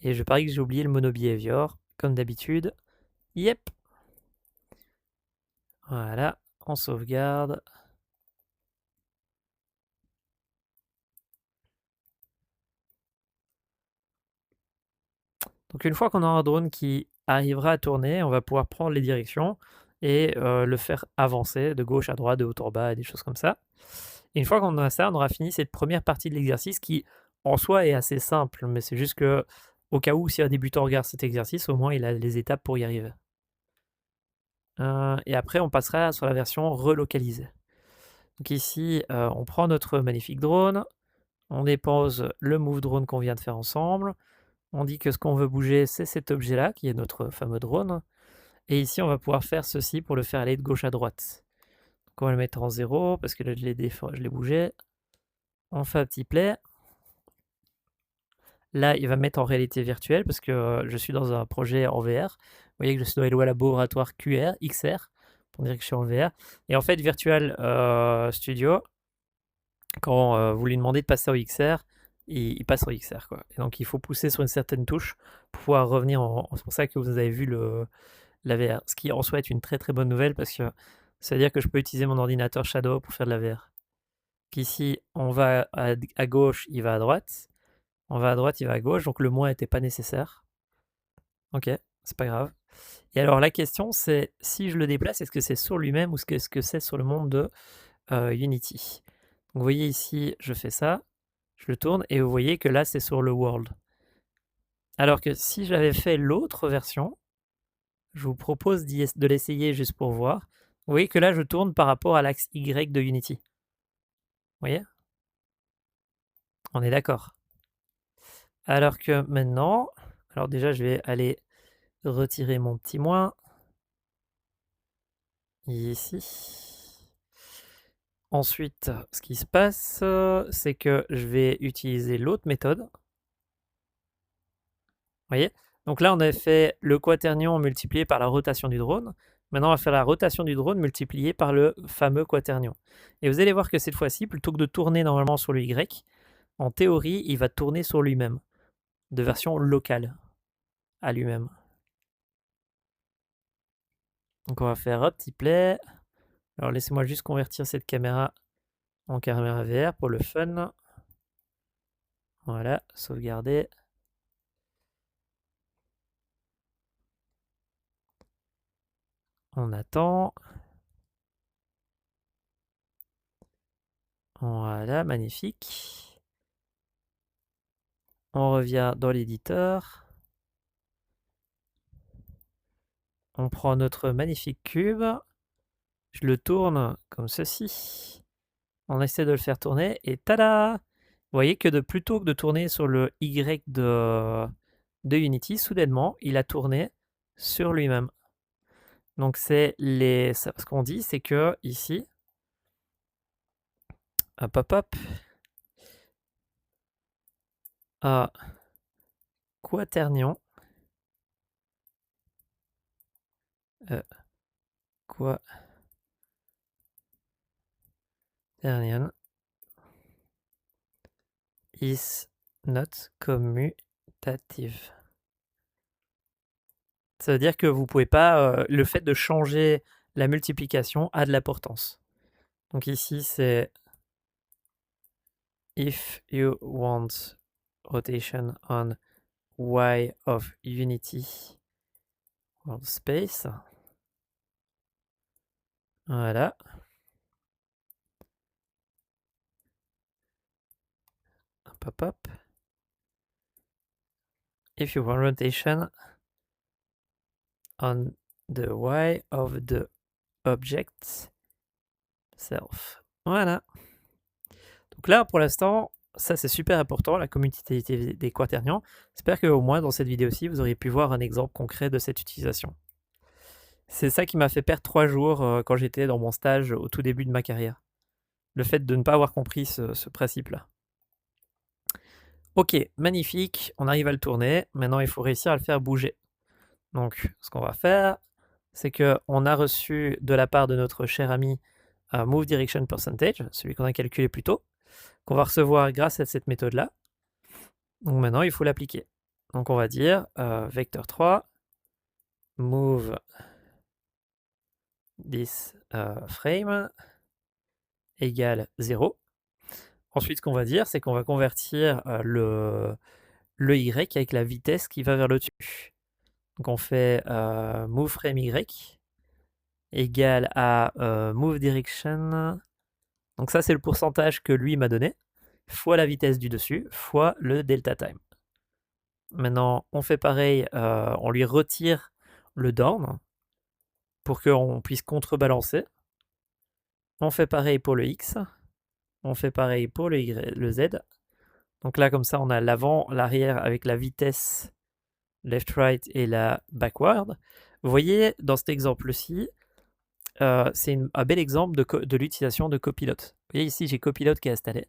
Et je parie que j'ai oublié le mono behavior, comme d'habitude. Yep. Voilà, on sauvegarde. Donc une fois qu'on aura un drone qui arrivera à tourner, on va pouvoir prendre les directions et le faire avancer de gauche à droite, de haut en bas, des choses comme ça. Et une fois qu'on a ça, on aura fini cette première partie de l'exercice qui, en soi, est assez simple, mais c'est juste que, au cas où, si un débutant regarde cet exercice, au moins il a les étapes pour y arriver. Et après, on passera sur la version relocalisée. Donc ici, on prend notre magnifique drone, on dépose le move drone qu'on vient de faire ensemble, on dit que ce qu'on veut bouger, c'est cet objet-là, qui est notre fameux drone, et ici, on va pouvoir faire ceci pour le faire aller de gauche à droite. Donc on va le mettre en 0, parce que là, je l'ai bougé. On fait un petit play. Là, il va me mettre en réalité virtuelle, parce que je suis dans un projet en VR. Vous voyez que je suis dans les lois laboratoires XR, pour dire que je suis en VR. Et en fait, Virtual Studio, quand vous lui demandez de passer au XR, il passe au XR, quoi. Et donc il faut pousser sur une certaine touche pour pouvoir revenir en. C'est pour ça que vous avez vu la VR. Ce qui en soi est une très très bonne nouvelle parce que ça veut dire que je peux utiliser mon ordinateur Shadow pour faire de la VR. Ici, on va à gauche, il va à droite. On va à droite, il va à gauche. Donc le moins n'était pas nécessaire. Ok, c'est pas grave. Et alors la question c'est si je le déplace, est-ce que c'est sur lui-même ou est-ce que c'est sur le monde de Unity. Donc vous voyez ici, je fais ça, je le tourne et vous voyez que là c'est sur le world. Alors que si j'avais fait l'autre version, je vous propose de l'essayer juste pour voir. Vous voyez que là je tourne par rapport à l'axe Y de Unity. Vous voyez? On est d'accord. Alors que maintenant, alors déjà je vais aller retirer mon petit moins ici. Ensuite, ce qui se passe, c'est que je vais utiliser l'autre méthode. Vous voyez? Donc là, on a fait le quaternion multiplié par la rotation du drone. Maintenant, on va faire la rotation du drone multipliée par le fameux quaternion. Et vous allez voir que cette fois-ci, plutôt que de tourner normalement sur le Y, en théorie, il va tourner sur lui-même, de version locale à lui-même. Donc on va faire un petit play. Alors laissez-moi juste convertir cette caméra en caméra VR pour le fun. Voilà, sauvegarder. On attend. Voilà, magnifique. On revient dans l'éditeur. On prend notre magnifique cube. Je le tourne comme ceci. On essaie de le faire tourner et tada! Vous voyez que plutôt que de tourner sur le Y de Unity, soudainement, il a tourné sur lui-même. Donc ce qu'on dit, c'est que ici, hop hop hop, à quaternion, quaternion is not commutative. Ça veut dire que vous pouvez pas, le fait de changer la multiplication a de l'importance. Donc ici, c'est if you want rotation on Y of Unity world space. Voilà. Hop, hop, hop. If you want rotation on the Y of the object self. Voilà. Donc là, pour l'instant, ça c'est super important, la commutativité des quaternions. J'espère qu'au moins dans cette vidéo-ci, vous auriez pu voir un exemple concret de cette utilisation. C'est ça qui m'a fait perdre 3 jours quand j'étais dans mon stage au tout début de ma carrière. Le fait de ne pas avoir compris ce principe-là. Ok, magnifique, on arrive à le tourner. Maintenant, il faut réussir à le faire bouger. Donc, ce qu'on va faire, c'est qu'on a reçu de la part de notre cher ami Move Direction Percentage, celui qu'on a calculé plus tôt, qu'on va recevoir grâce à cette méthode-là. Donc maintenant, il faut l'appliquer. Donc on va dire vecteur 3, move this frame égale 0. Ensuite, ce qu'on va dire, c'est qu'on va convertir le y avec la vitesse qui va vers le dessus. Donc on fait move frame y égale à move direction. Donc ça, c'est le pourcentage que lui m'a donné, fois la vitesse du dessus, fois le delta time. Maintenant, on fait pareil, on lui retire le down pour qu'on puisse contrebalancer. On fait pareil pour le X. On fait pareil pour le Z. Donc là, comme ça, on a l'avant, l'arrière avec la vitesse left-right et la backward. Vous voyez, dans cet exemple-ci, c'est un bel exemple de l'utilisation de Copilot. Vous voyez ici, j'ai Copilot qui est installé.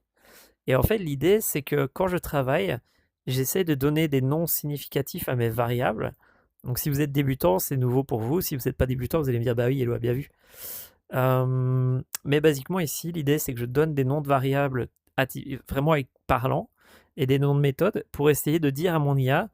Et en fait, l'idée, c'est que quand je travaille, j'essaie de donner des noms significatifs à mes variables. Donc si vous êtes débutant, c'est nouveau pour vous. Si vous n'êtes pas débutant, vous allez me dire, bah oui, Eloi a bien vu. Mais basiquement ici, l'idée c'est que je donne des noms de variables vraiment parlants et des noms de méthodes pour essayer de dire à mon IA,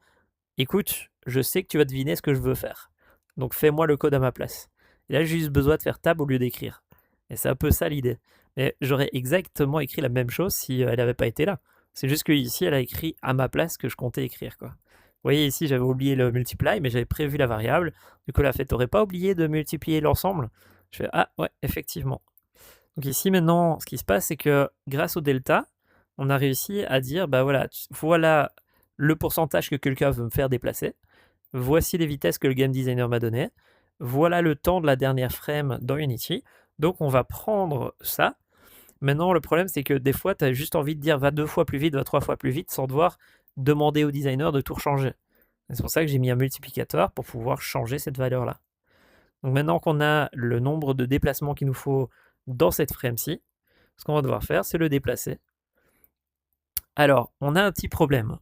écoute, je sais que tu vas deviner ce que je veux faire. Donc fais-moi le code à ma place. Et là, j'ai juste besoin de faire tab au lieu d'écrire. Et c'est un peu ça l'idée. Mais j'aurais exactement écrit la même chose si elle n'avait pas été là. C'est juste qu'ici, elle a écrit à ma place ce que je comptais écrire, quoi. Vous voyez ici, j'avais oublié le multiply, mais j'avais prévu la variable. Du coup, elle a fait, t'aurais pas oublié de multiplier l'ensemble? Je fais, ah ouais, effectivement. Donc ici, maintenant, ce qui se passe, c'est que grâce au delta, on a réussi à dire, bah voilà, voilà le pourcentage que quelqu'un veut me faire déplacer. Voici les vitesses que le game designer m'a donné. Voilà le temps de la dernière frame dans Unity. Donc on va prendre ça. Maintenant, le problème, c'est que des fois, tu as juste envie de dire va 2 fois plus vite, va 3 fois plus vite, sans devoir demander au designer de tout rechanger. C'est pour ça que j'ai mis un multiplicateur pour pouvoir changer cette valeur-là. Donc maintenant qu'on a le nombre de déplacements qu'il nous faut dans cette frame-ci, ce qu'on va devoir faire, c'est le déplacer. Alors, on a un petit problème.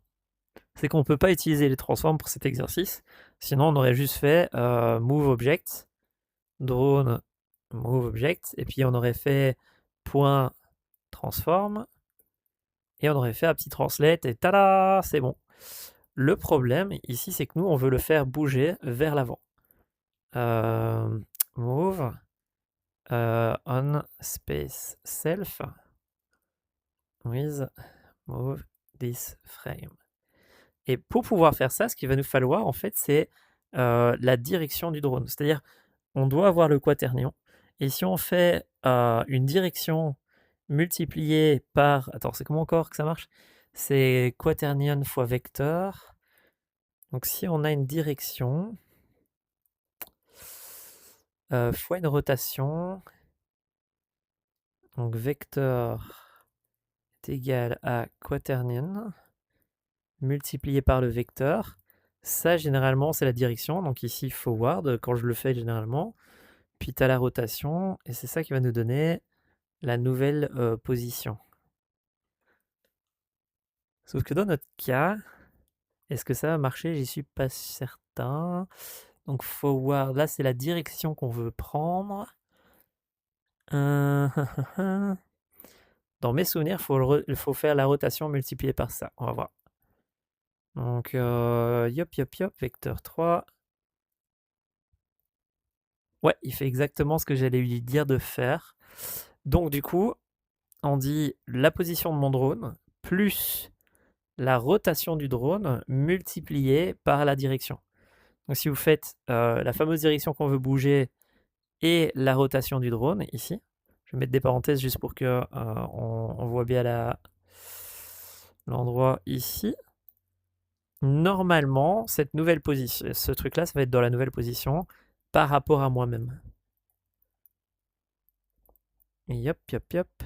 C'est qu'on ne peut pas utiliser les transforms pour cet exercice. Sinon, on aurait juste fait move object, drone, move object, et puis on aurait fait point transform, et on aurait fait un petit translate, et tada, c'est bon. Le problème ici, c'est que nous, on veut le faire bouger vers l'avant. Move on space self with move this frame. Et pour pouvoir faire ça, ce qu'il va nous falloir, en fait, c'est la direction du drone. C'est-à-dire, on doit avoir le quaternion. Et si on fait une direction multipliée par... Attends, c'est comment encore que ça marche? C'est quaternion fois vecteur. Donc si on a une direction fois une rotation, donc vecteur est égal à quaternion multiplié par le vecteur. Ça, généralement, c'est la direction. Donc ici, forward, quand je le fais généralement. Puis tu as la rotation, et c'est ça qui va nous donner la nouvelle position. Sauf que dans notre cas, est-ce que ça va marcher? J'y suis pas certain. Donc forward, là, c'est la direction qu'on veut prendre. Dans mes souvenirs, il faut faire la rotation multipliée par ça. On va voir. Donc, yop, yop, yop, vecteur 3. Ouais, il fait exactement ce que j'allais lui dire de faire. Donc, du coup, on dit la position de mon drone plus la rotation du drone multipliée par la direction. Donc, si vous faites la fameuse direction qu'on veut bouger et la rotation du drone, ici, je vais mettre des parenthèses juste pour que on voit bien l'endroit ici. Normalement, cette nouvelle position, ce truc-là, ça va être dans la nouvelle position par rapport à moi-même. Et yop, yop, yop.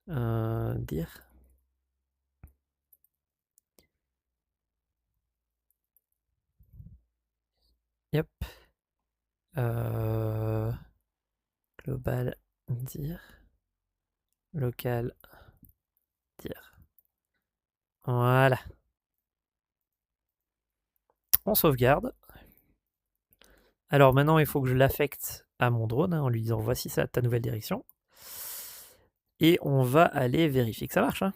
Dire. Yep. Global dir. Local dir. Voilà. On sauvegarde. Alors maintenant, il faut que je l'affecte à mon drone en lui disant voici ça, ta nouvelle direction. Et on va aller vérifier que ça marche. Hein.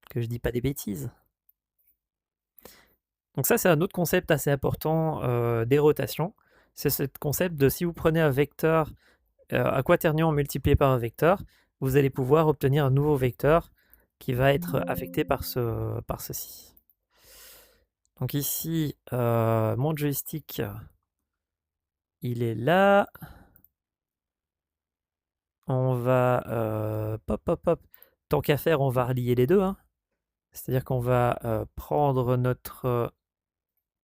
Que je dis pas des bêtises. Donc ça, c'est un autre concept assez important des rotations. C'est ce concept de si vous prenez un vecteur à quaternion multiplié par un vecteur, vous allez pouvoir obtenir un nouveau vecteur qui va être affecté par ceci. Donc ici, mon joystick, il est là. On va, pop, pop, pop. Tant qu'à faire, on va relier les deux. Hein. C'est-à-dire qu'on va prendre notre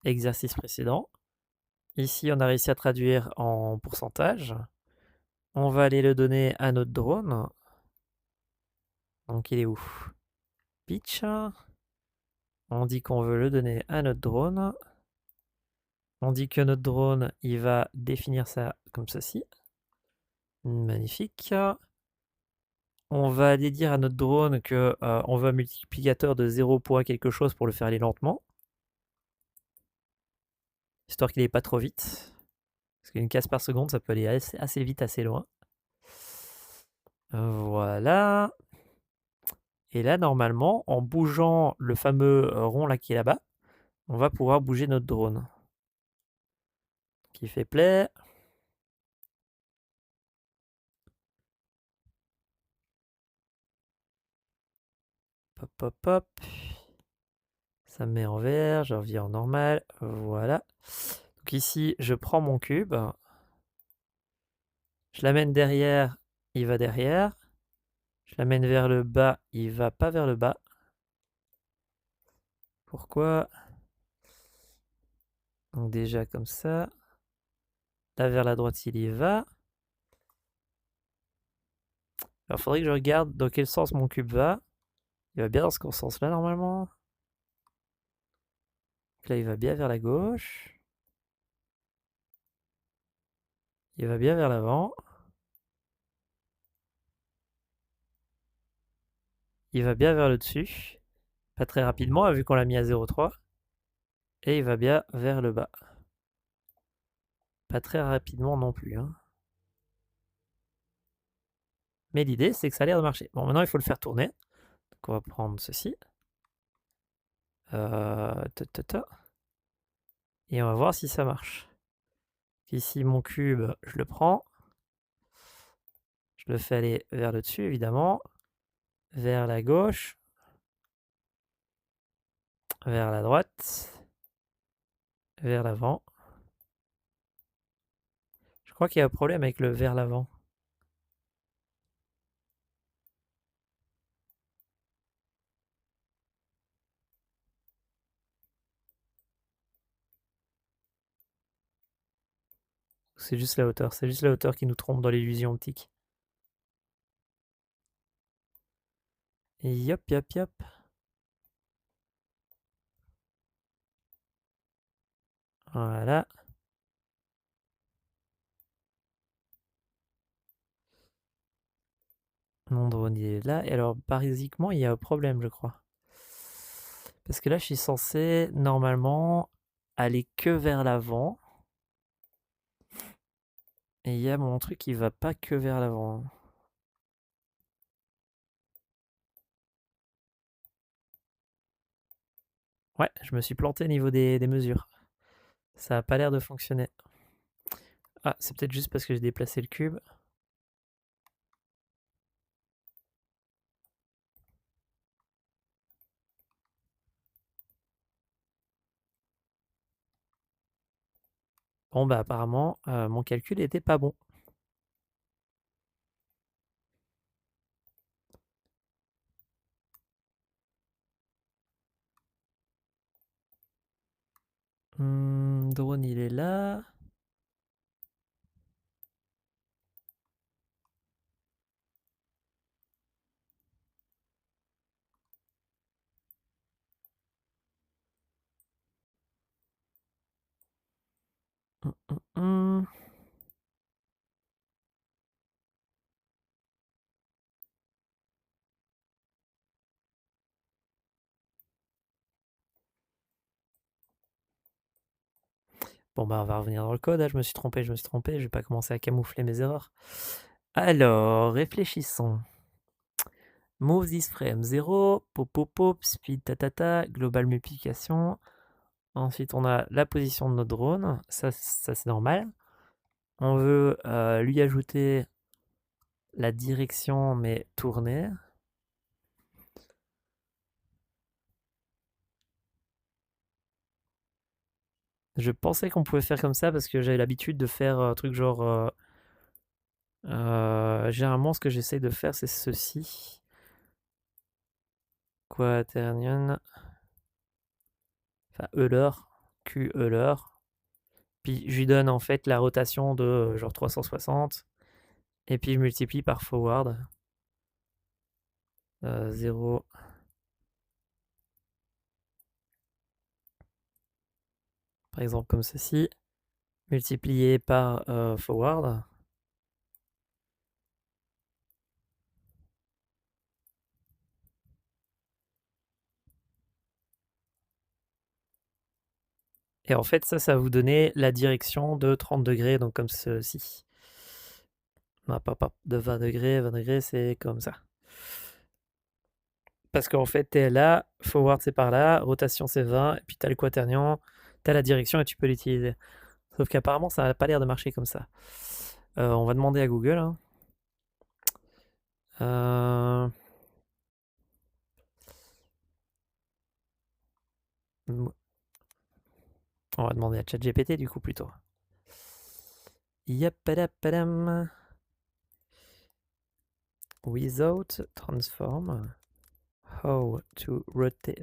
exercice précédent. Ici, on a réussi à traduire en pourcentage. On va aller le donner à notre drone. Donc, il est où? Pitch. On dit qu'on veut le donner à notre drone. On dit que notre drone, il va définir ça comme ceci. Magnifique. On va aller dire à notre drone que on veut un multiplicateur de 0 point quelque chose pour le faire aller lentement. Histoire qu'il n'aille pas trop vite. Parce qu'une case par seconde, ça peut aller assez vite, assez loin. Voilà. Et là, normalement, en bougeant le fameux rond là qui est là-bas, on va pouvoir bouger notre drone. Qui fait play. Pop, pop, pop. Ça me met en vert, je reviens en normal. Voilà. Donc ici, je prends mon cube. Je l'amène derrière, il va derrière. Je l'amène vers le bas, il va pas vers le bas. Pourquoi? Donc déjà comme ça. Là vers la droite, il y va. Alors il faudrait que je regarde dans quel sens mon cube va. Il va bien dans ce sens-là normalement. Donc là, il va bien vers la gauche. Il va bien vers l'avant. Il va bien vers le dessus. Pas très rapidement, vu qu'on l'a mis à 0,3. Et il va bien vers le bas. Pas très rapidement non plus. Hein. Mais l'idée, c'est que ça a l'air de marcher. Bon, maintenant, il faut le faire tourner. Donc, on va prendre ceci. Et on va voir si ça marche. Ici, mon cube, je le prends. Je le fais aller vers le dessus, évidemment. Vers la gauche. Vers la droite. Vers l'avant. Je crois qu'il y a un problème avec le vers l'avant. C'est juste la hauteur. C'est juste la hauteur qui nous trompe dans l'illusion optique. Et yop, yop, yop. Voilà. Mon drone il est là. Et alors, basiquement, il y a un problème, je crois. Parce que là, je suis censé, normalement, aller que vers l'avant. Et il y a mon truc qui va pas que vers l'avant. Ouais, je me suis planté au niveau des mesures. Ça a pas l'air de fonctionner. Ah, c'est peut-être juste parce que j'ai déplacé le cube. Bon, bah apparemment, mon calcul était pas bon. Drone, il est là. Bon bah on va revenir dans le code, hein. Je me suis trompé, je vais pas commencer à camoufler mes erreurs. Alors, réfléchissons. Move this frame 0, pop pop pop, speed tatata, global multiplication. Ensuite on a la position de notre drone, ça c'est normal. On veut lui ajouter la direction mais tournée. Je pensais qu'on pouvait faire comme ça parce que j'avais l'habitude de faire un truc genre... généralement, ce que j'essaye de faire, c'est ceci. Quaternion. Enfin, Euler. Q Euler. Puis je lui donne en fait la rotation de genre 360. Et puis je multiplie par forward. 0. Par exemple comme ceci. Multiplié par forward. Et en fait, ça va vous donner la direction de 30 degrés, donc comme ceci. Non, pas de 20 degrés, 20 degrés, c'est comme ça. Parce qu'en fait, tu es là, forward c'est par là, rotation c'est 20, et puis tu as le quaternion, tu as la direction et tu peux l'utiliser. Sauf qu'apparemment, ça n'a pas l'air de marcher comme ça. On va demander à Google. Hein. On va demander à ChatGPT du coup plutôt. Yapadam. Without transform, how to rotate,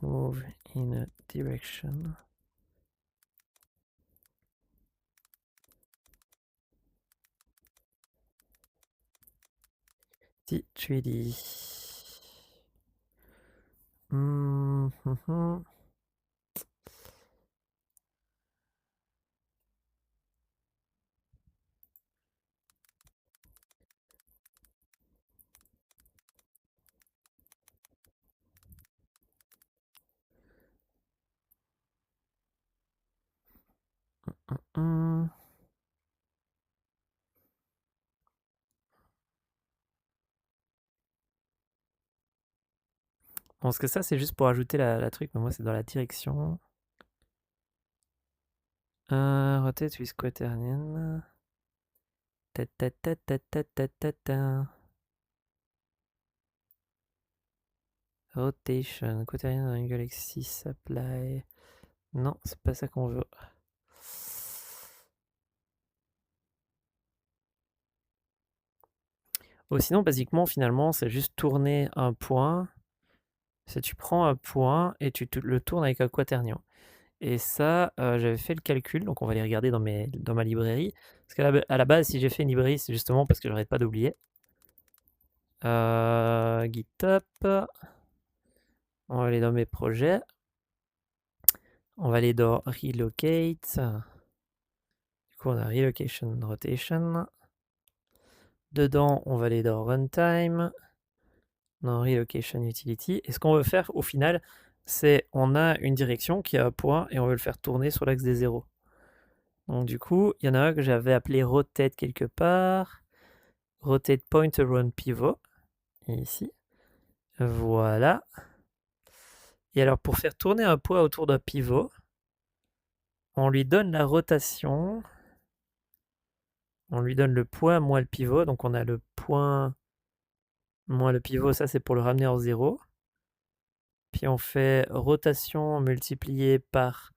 move in a direction. T3D. Bon, parce que ça, c'est juste pour ajouter la truc, mais moi, c'est dans la direction. Rotate with quaternion. Rotation, quaternion angle axis, apply. Non, c'est pas ça qu'on veut. Oh, sinon, basiquement, finalement, c'est juste tourner un point. C'est tu prends un point et tu le tournes avec un quaternion. Et ça, j'avais fait le calcul, donc on va aller regarder dans ma librairie. Parce qu'à la base, si j'ai fait une librairie, c'est justement parce que j'arrête pas d'oublier. GitHub. On va aller dans mes projets. On va aller dans Relocate. Du coup, on a Relocation Rotation. Dedans, on va aller dans Runtime. Dans Relocation Utility. Et ce qu'on veut faire au final, c'est on a une direction qui a un point et on veut le faire tourner sur l'axe des zéros. Donc du coup, il y en a un que j'avais appelé Rotate quelque part. Rotate Point Around Pivot. Ici. Voilà. Et alors pour faire tourner un point autour d'un pivot, on lui donne la rotation. On lui donne le point moins le pivot. Donc on a le point moins le pivot. Ça c'est pour le ramener en 0. Puis on fait rotation multipliée par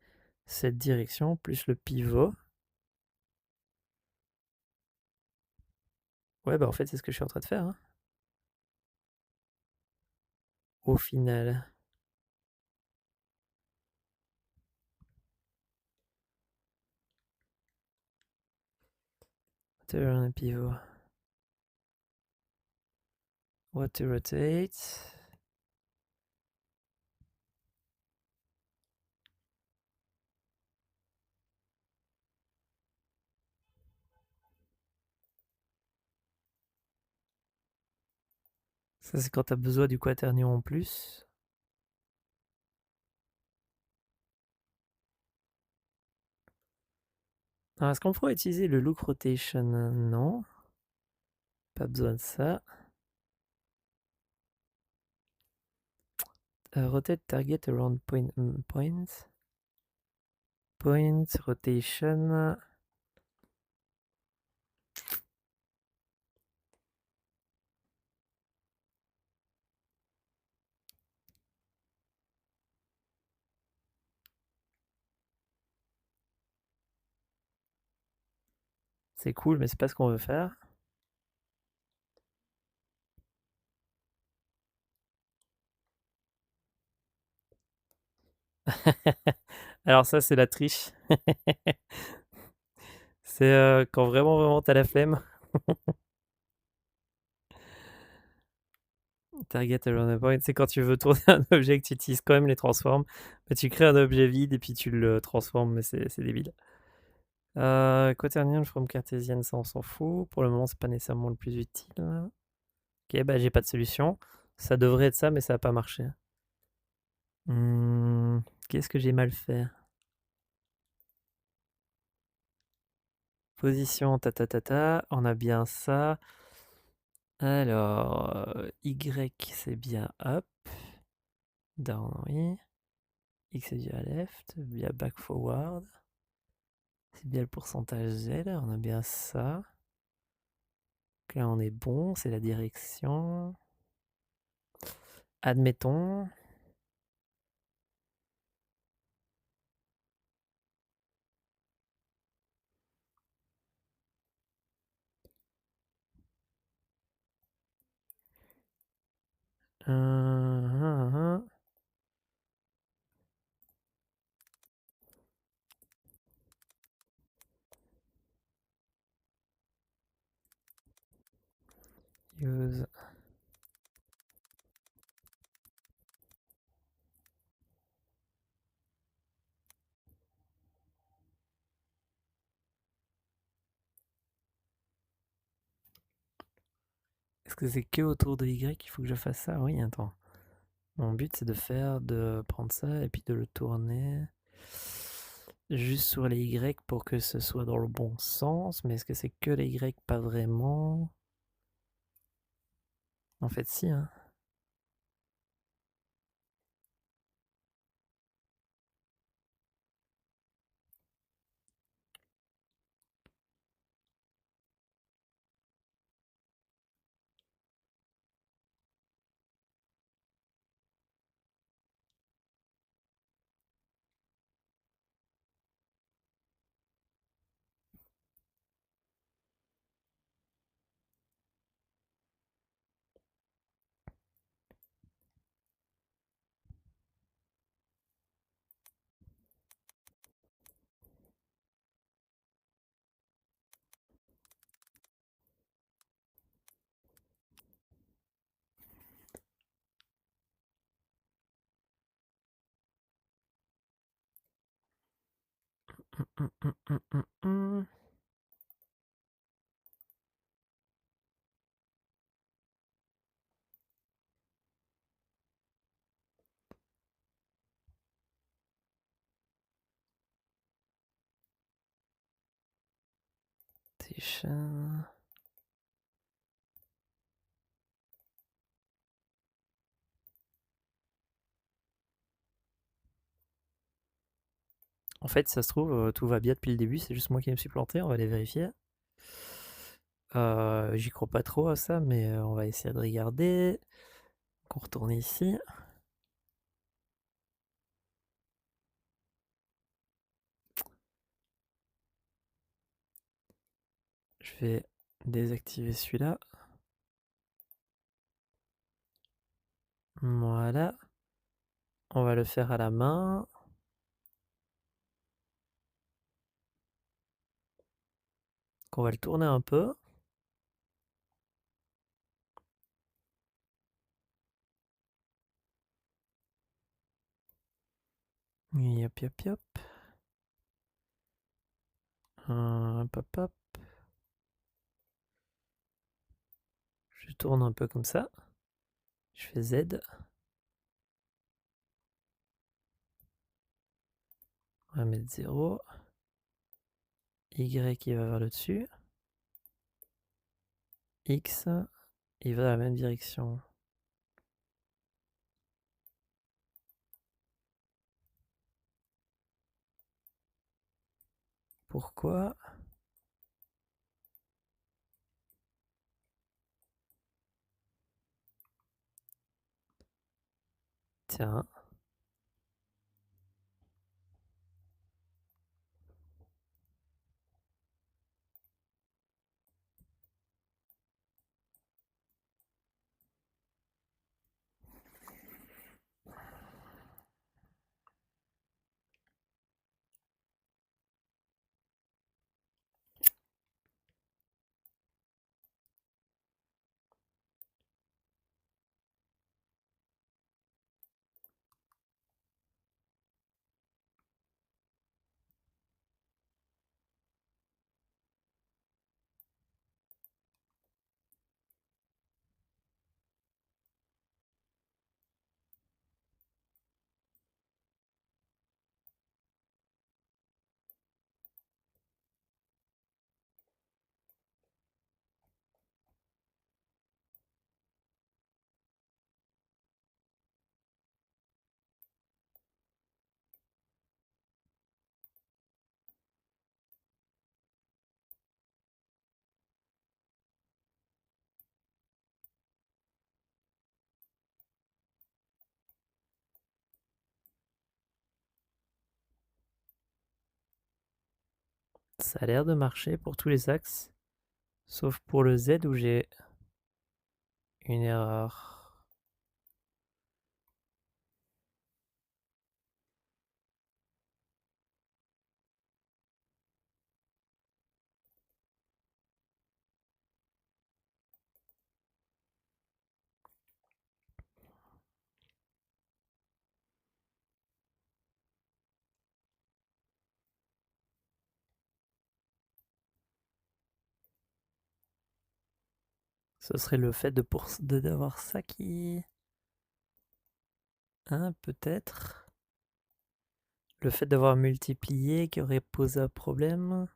cette direction plus le pivot. Ouais, bah en fait c'est ce que je suis en train de faire. Hein. Au final. Turn pivot. What to rotate. Ça, c'est quand tu as besoin du quaternion en plus. Alors, est-ce qu'on pourrait utiliser le look rotation? Non. Pas besoin de ça. Rotate target around points. Points, rotation. C'est cool, mais c'est pas ce qu'on veut faire. Alors ça, c'est la triche. C'est quand vraiment t'as la flemme. Target around a point, c'est quand tu veux tourner un objet que tu utilises quand même les transforms. Bah, tu crées un objet vide et puis tu le transformes, mais c'est débile. Quaternion from cartésienne, ça on s'en fout. Pour le moment, c'est pas nécessairement le plus utile. Ok, bah j'ai pas de solution. Ça devrait être ça, mais ça a pas marché. Qu'est-ce que j'ai mal fait? Position, on a bien ça. Alors, Y c'est bien up. Down, oui. X c'est bien left. Bien back forward. C'est bien le pourcentage Z, on a bien ça. Donc là on est bon, c'est la direction. Admettons. Use. Est-ce que c'est que autour de Y qu'il faut que je fasse ça? Oui, attends. Mon but c'est de prendre ça et puis de le tourner juste sur les Y pour que ce soit dans le bon sens. Mais est-ce que c'est que les Y? Pas vraiment. En fait, si, hein. Station. En fait, ça se trouve, tout va bien depuis le début, c'est juste moi qui me suis planté, on va aller vérifier. J'y crois pas trop à ça, mais on va essayer de regarder. On retourne ici. Je vais désactiver celui-là. Voilà. On va le faire à la main. On va le tourner un peu. Yop, yop, yop. Hop, hop, hop. Je tourne un peu comme ça. Je fais Z. On va mettre 0. Y, il va vers le dessus. X, il va dans la même direction. Pourquoi? Tiens. Ça a l'air de marcher pour tous les axes. Sauf pour le Z où j'ai une erreur. Ce serait le fait d'avoir ça qui... Hein, peut-être. Le fait d'avoir multiplié qui aurait posé un problème.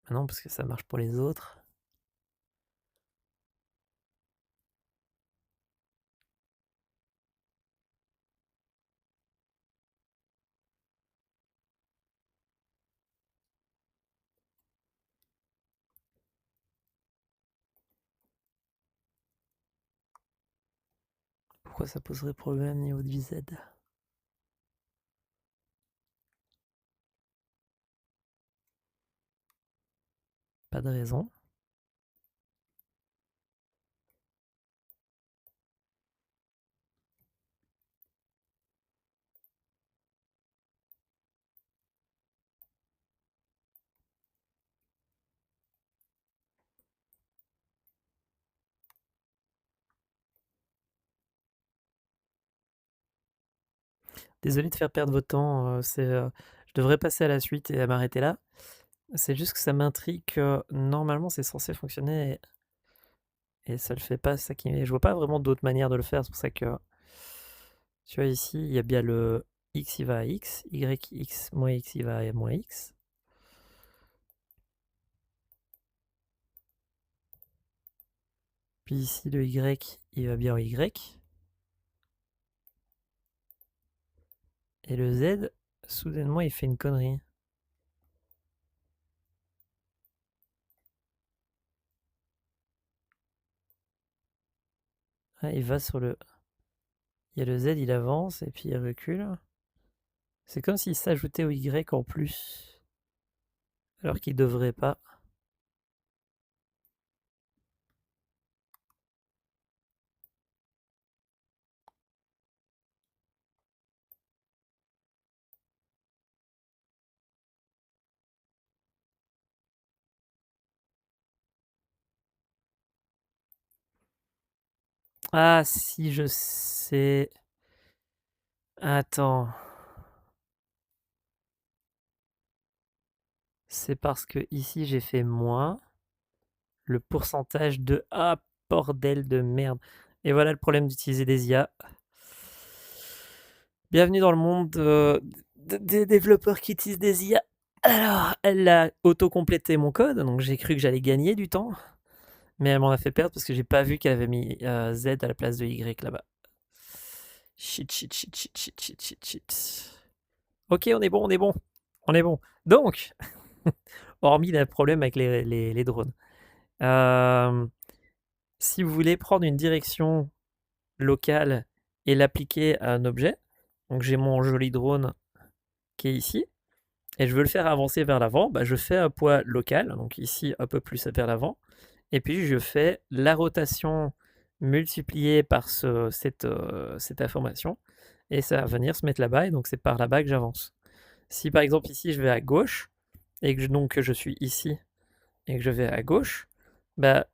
Ah non, parce que ça marche pour les autres. Pourquoi ça poserait problème au niveau du Z? Pas de raison. Désolé de faire perdre votre temps. Je devrais passer à la suite et à m'arrêter là. C'est juste que ça m'intrigue que normalement c'est censé fonctionner et ça le fait pas. Ça qui... Je vois pas vraiment d'autre manière de le faire. C'est pour ça que tu vois ici, il y a bien le x il va à x, yx moins x il va à moins x. Puis ici le y il va bien au y. Et le z, soudainement il fait une connerie. Ah, il va sur le... Il y a le z, il avance et puis il recule. C'est comme s'il s'ajoutait au y en plus. Alors qu'il devrait pas. Ah, si je sais... Attends. C'est parce que ici j'ai fait moins. Le pourcentage de... Ah, bordel de merde. Et voilà le problème d'utiliser des IA. Bienvenue dans le monde des développeurs qui utilisent des IA. Alors, elle a auto-complété mon code, donc j'ai cru que j'allais gagner du temps. Mais elle m'en a fait perdre parce que j'ai pas vu qu'elle avait mis Z à la place de Y là-bas. Shit, shit, shit, shit, shit, shit, shit, shit. Ok, on est bon, on est bon. On est bon. Donc, hormis le problème avec les drones. Si vous voulez prendre une direction locale et l'appliquer à un objet, donc j'ai mon joli drone qui est ici, et je veux le faire avancer vers l'avant, bah je fais un poids local, donc ici un peu plus vers l'avant, et puis je fais la rotation multipliée par cette information, et ça va venir se mettre là-bas, et donc c'est par là-bas que j'avance. Si par exemple ici je vais à gauche, et que donc je suis ici, et que je vais à gauche, bah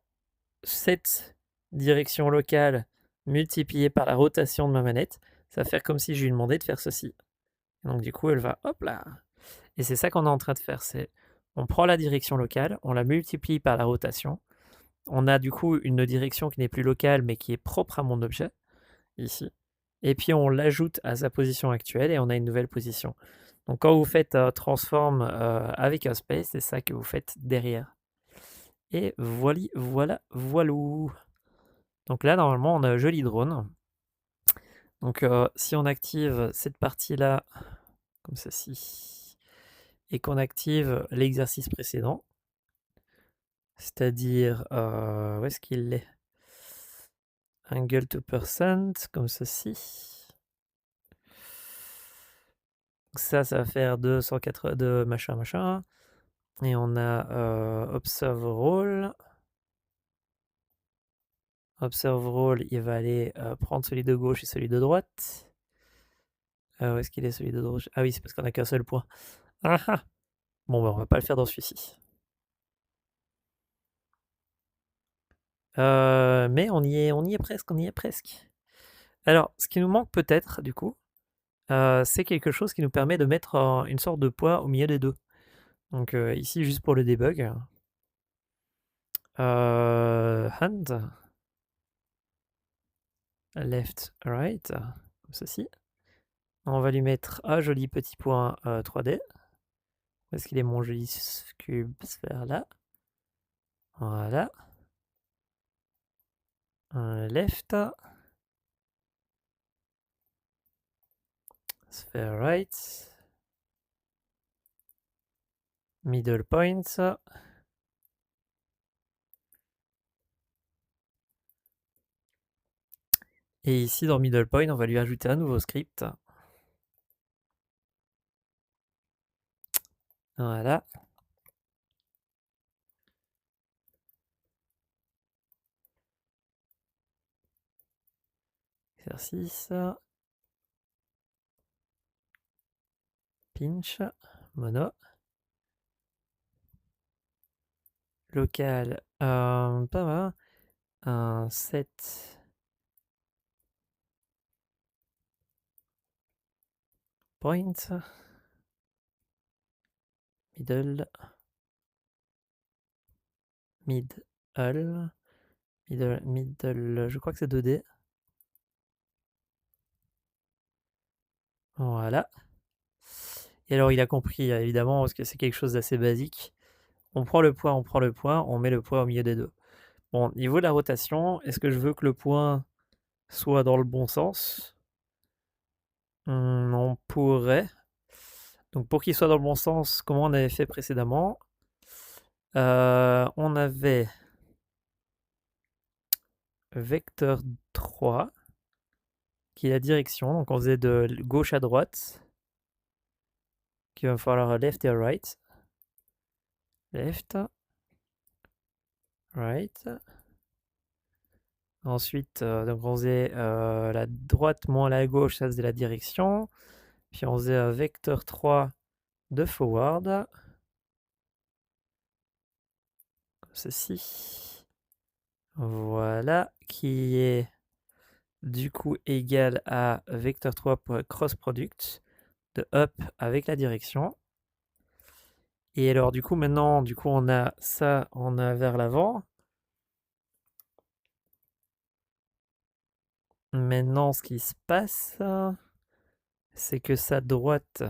cette direction locale multipliée par la rotation de ma manette, ça va faire comme si je lui demandais de faire ceci. Et donc du coup, elle va hop là. Et c'est ça qu'on est en train de faire, c'est on prend la direction locale, on la multiplie par la rotation. On a du coup une direction qui n'est plus locale mais qui est propre à mon objet, ici. Et puis on l'ajoute à sa position actuelle et on a une nouvelle position. Donc quand vous faites transform avec un space, c'est ça que vous faites derrière. Et voilà. Donc là, normalement, on a un joli drone. Donc si on active cette partie-là, comme ceci, et qu'on active l'exercice précédent, c'est-à-dire, où est-ce qu'il est? Angle to percent, comme ceci. Ça va faire 282 machin machin. Et on a observe roll. Observe roll, il va aller prendre celui de gauche et celui de droite. Où est-ce qu'il est celui de gauche? Ah oui, c'est parce qu'on n'a qu'un seul point. Ah ah. Bon, bah, on va pas le faire dans celui-ci. Mais on y est presque, on y est presque. Alors, ce qui nous manque peut-être, du coup, c'est quelque chose qui nous permet de mettre une sorte de poids au milieu des deux. Donc ici, juste pour le debug, hand, left, right, comme ceci. On va lui mettre un joli petit point 3D. Où est-ce qu'il est mon joli cube sphère là? Voilà. Un left. Sphere right. Middle point. Et ici, dans middle point, on va lui ajouter un nouveau script. Voilà. Exercice. Pinch. Mono. Local. Pas mal. Un set. Point. Middle. Middle. Middle. Je crois que c'est 2D. Voilà. Et alors, il a compris, évidemment, parce que c'est quelque chose d'assez basique. On prend le point, on met le point au milieu des deux. Bon, niveau de la rotation, est-ce que je veux que le point soit dans le bon sens? On pourrait. Donc, pour qu'il soit dans le bon sens, comment on avait fait précédemment? On avait vecteur 3, qui est la direction. Donc, on faisait de gauche à droite. Qu'il va falloir left et right. Left. Right. Ensuite, donc on faisait la droite moins la gauche, ça faisait la direction. Puis on faisait un vecteur 3 de forward. Comme ceci. Voilà, qui est du coup égal à vecteur 3 pour cross product de up avec la direction. Et alors du coup maintenant, on a ça, on a vers l'avant. Maintenant, ce qui se passe, c'est que sa droite,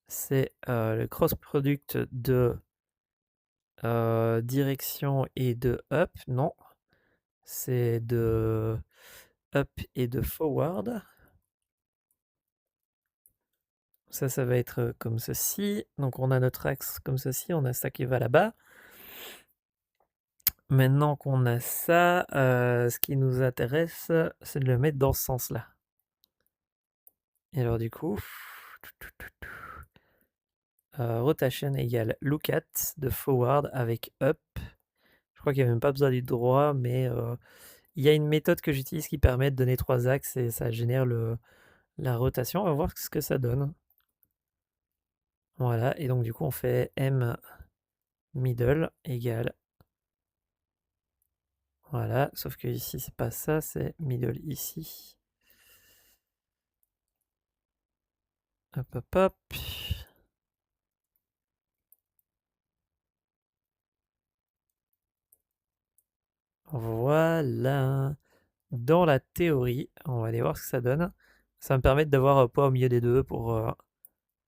c'est le cross-product de direction et de up. Non, c'est de up et de forward. Ça va être comme ceci. Donc on a notre axe comme ceci, on a ça qui va là-bas. Maintenant qu'on a ça, ce qui nous intéresse, c'est de le mettre dans ce sens-là. Et alors du coup, rotation égale look at de forward avec up. Je crois qu'il n'y a même pas besoin du droit, mais il y a une méthode que j'utilise qui permet de donner 3 axes et ça génère la rotation. On va voir ce que ça donne. Voilà, et donc du coup on fait M middle égale. Voilà, sauf que ici c'est pas ça, c'est middle ici. Hop hop hop. Voilà. Dans la théorie, on va aller voir ce que ça donne. Ça va me permettre d'avoir un poids au milieu des deux pour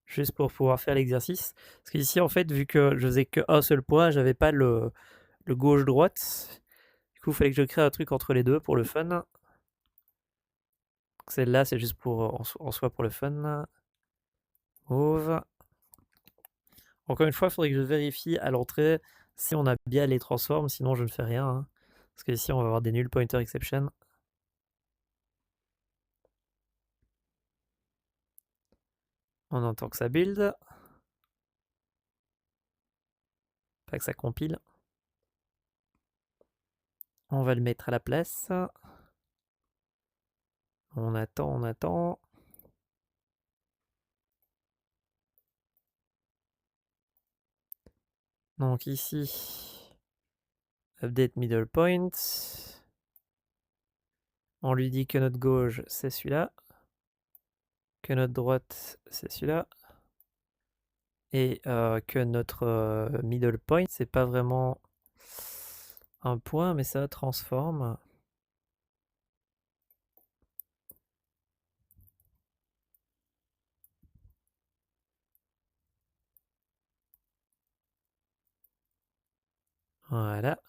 juste pour pouvoir faire l'exercice. Parce qu'ici, en fait, vu que je faisais qu'un seul poids, j'avais pas le gauche-droite. Du coup, il fallait que je crée un truc entre les deux pour le fun. Celle-là, c'est juste pour en soi pour le fun. Move. Encore une fois, il faudrait que je vérifie à l'entrée si on a bien les transforms, sinon je ne fais rien. Hein. Parce que ici, on va avoir des null pointer exception. On entend que ça build. Pas que ça compile. On va le mettre à la place. On attend, on attend. Donc ici, update middle point. On lui dit que notre gauche, c'est celui-là. Que notre droite, c'est celui-là. Et que notre middle point, c'est pas vraiment un point, mais ça transforme. Voilà.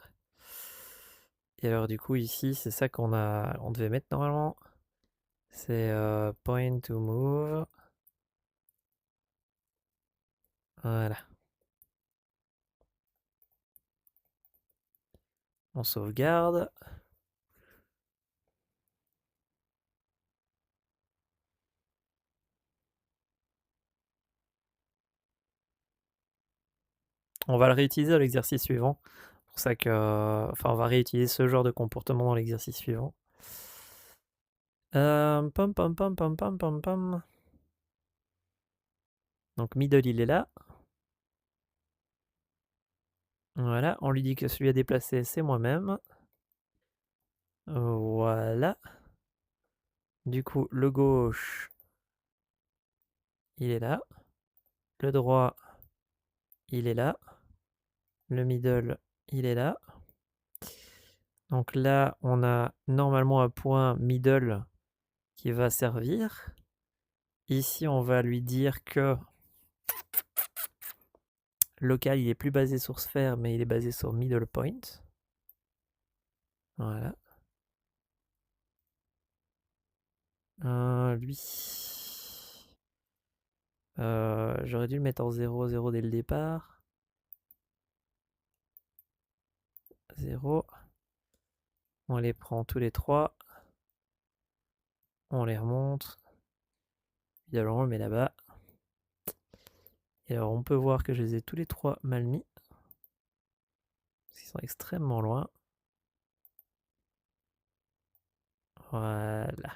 Et alors du coup ici, c'est ça qu'on devait mettre normalement. C'est point to move. Voilà. On sauvegarde. On va le réutiliser à l'exercice suivant. Pour ça que, enfin, on va réutiliser ce genre de comportement dans l'exercice suivant. Pom pom pom pom pom pom pom. Donc middle il est là. Voilà, on lui dit que celui à déplacer c'est moi-même. Voilà. Du coup, le gauche, il est là. Le droit, il est là. Le middle, il est là. Donc là, on a normalement un point middle qui va servir. Ici, on va lui dire que local, il est plus basé sur sphère, mais il est basé sur middle point. Voilà. Lui. J'aurais dû le mettre en 0, 0 dès le départ. 0. On les prend tous les trois. On les remonte. Et alors on le met là-bas. Et alors on peut voir que je les ai tous les trois mal mis. Parce qu'ils sont extrêmement loin. Voilà.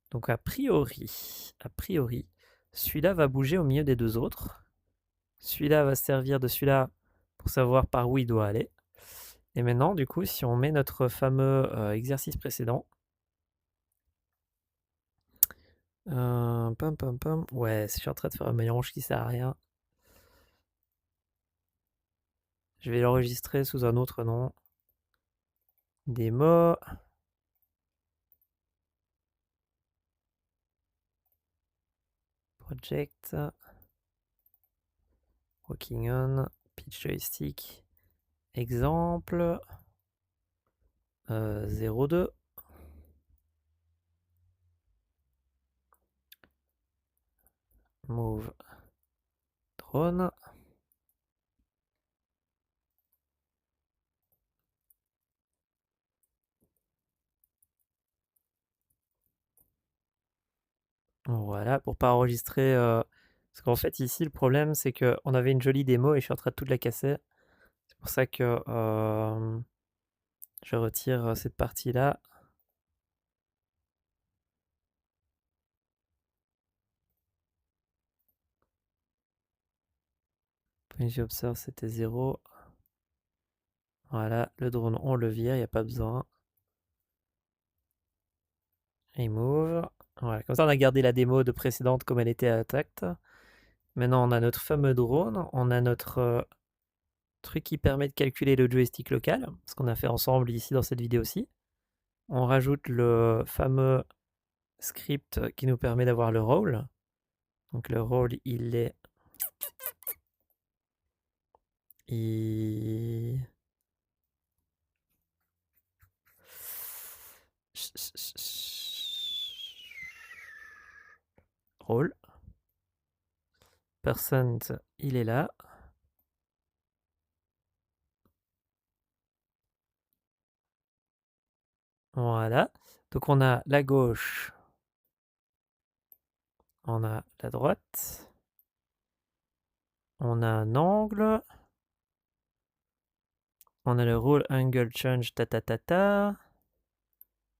Donc a priori, celui-là va bouger au milieu des deux autres. Celui-là va servir de celui-là pour savoir par où il doit aller. Et maintenant, du coup, si on met notre fameux exercice précédent. Pam pam pam. Ouais, je suis en train de faire un mélange qui sert à rien. Je vais l'enregistrer sous un autre nom. Démo. Project. Working on. Pitch joystick. Exemple. 02. Move. Drone. Voilà, pour pas enregistrer. Parce qu'en fait, ici, le problème, c'est qu'on avait une jolie démo et je suis en train de toute la casser. C'est pour ça que je retire cette partie-là. Point observe, c'était 0. Voilà, le drone, on le vire, il n'y a pas besoin. Remove. Voilà, comme ça, on a gardé la démo de précédente comme elle était intacte. Maintenant, on a notre fameux drone. On a notre truc qui permet de calculer le joystick local, ce qu'on a fait ensemble ici dans cette vidéo aussi. On rajoute le fameux script qui nous permet d'avoir le roll. Donc le roll, il est... Roll. Percent, il est là. Voilà. Donc on a la gauche, on a la droite, on a un angle, on a le roll angle change ta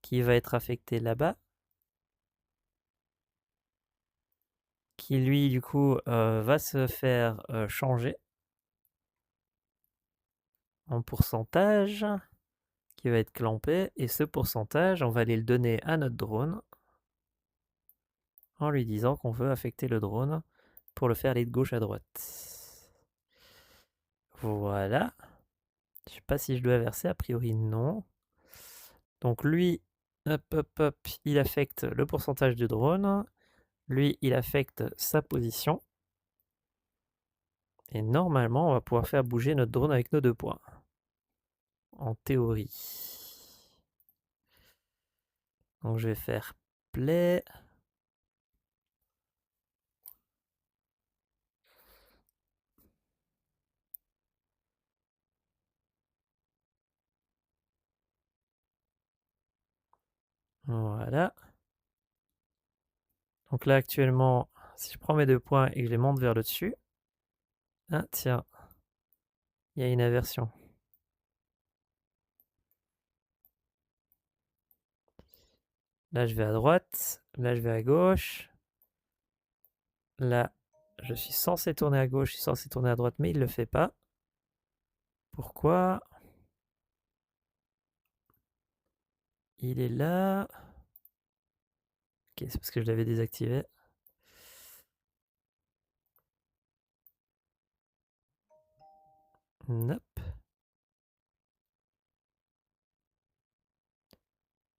qui va être affecté là-bas, qui lui du coup va se faire changer en pourcentage, qui va être clampé, et ce pourcentage, on va aller le donner à notre drone en lui disant qu'on veut affecter le drone pour le faire aller de gauche à droite. Voilà. Je sais pas si je dois verser, a priori non. Donc lui, hop, hop, hop, il affecte le pourcentage de drone. Lui, il affecte sa position. Et normalement, on va pouvoir faire bouger notre drone avec nos 2 points. En théorie. Donc je vais faire play. Voilà. Donc là, actuellement, si je prends mes 2 points et que je les monte vers le dessus, ah tiens, il y a une inversion. Là, je vais à droite. Là, je vais à gauche. Là, je suis censé tourner à gauche, je suis censé tourner à droite, mais il ne le fait pas. Pourquoi? Il est là. Ok, c'est parce que je l'avais désactivé. Nope.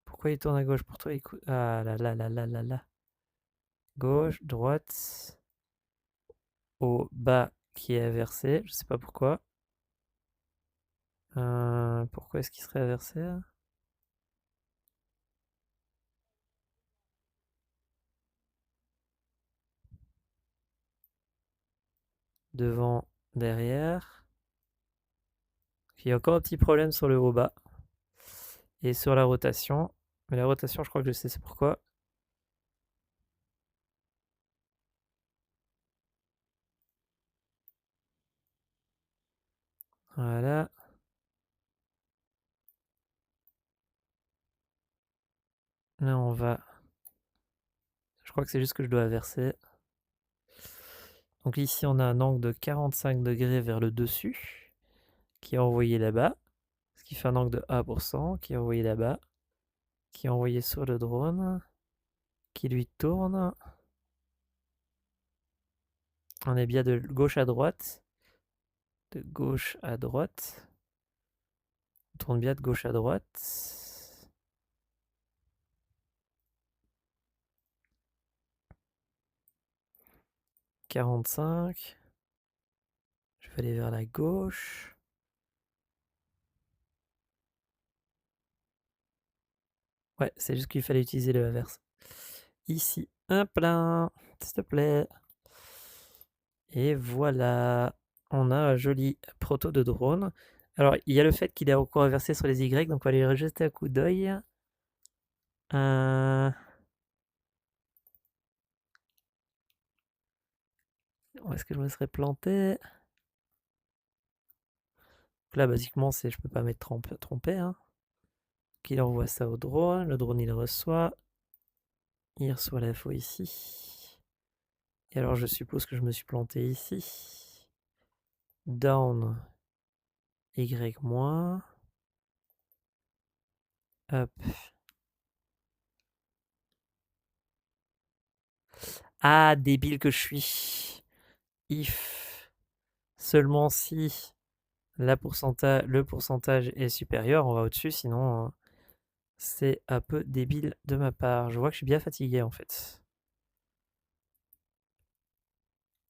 Pourquoi il tourne à gauche? Pour toi, écoute. Ah là là là là là là. Gauche, droite. Au bas qui est inversé. Je sais pas pourquoi. Pourquoi est-ce qu'il serait inversé? Devant, derrière. Il y a encore un petit problème sur le haut bas. Et sur la rotation. Mais la rotation, je crois que je sais c'est pourquoi. Voilà. Là, on va. Je crois que c'est juste que je dois inverser. Donc ici, on a un angle de 45 degrés vers le dessus, qui est envoyé là-bas, ce qui fait un angle de 1%, qui est envoyé là-bas, qui est envoyé sur le drone, qui lui tourne. On est bien de gauche à droite, de gauche à droite. On tourne bien de gauche à droite. 45. Je vais aller vers la gauche. Ouais, c'est juste qu'il fallait utiliser le inverse. Ici, un plein, s'il te plaît. Et voilà, on a un joli proto de drone. Alors, il y a le fait qu'il est encore inversé sur les Y, donc on va aller jeter un coup d'œil. Où est-ce que je me serais planté? Là, basiquement, c'est je peux pas m'être trompé. Hein. Qu'il envoie ça au drone, le drone il reçoit. Il reçoit l'info ici. Et alors, je suppose que je me suis planté ici. Down Y-. Hop. Ah, débile que je suis. If seulement si le pourcentage est supérieur, on va au-dessus, sinon c'est un peu débile de ma part. Je vois que je suis bien fatigué en fait.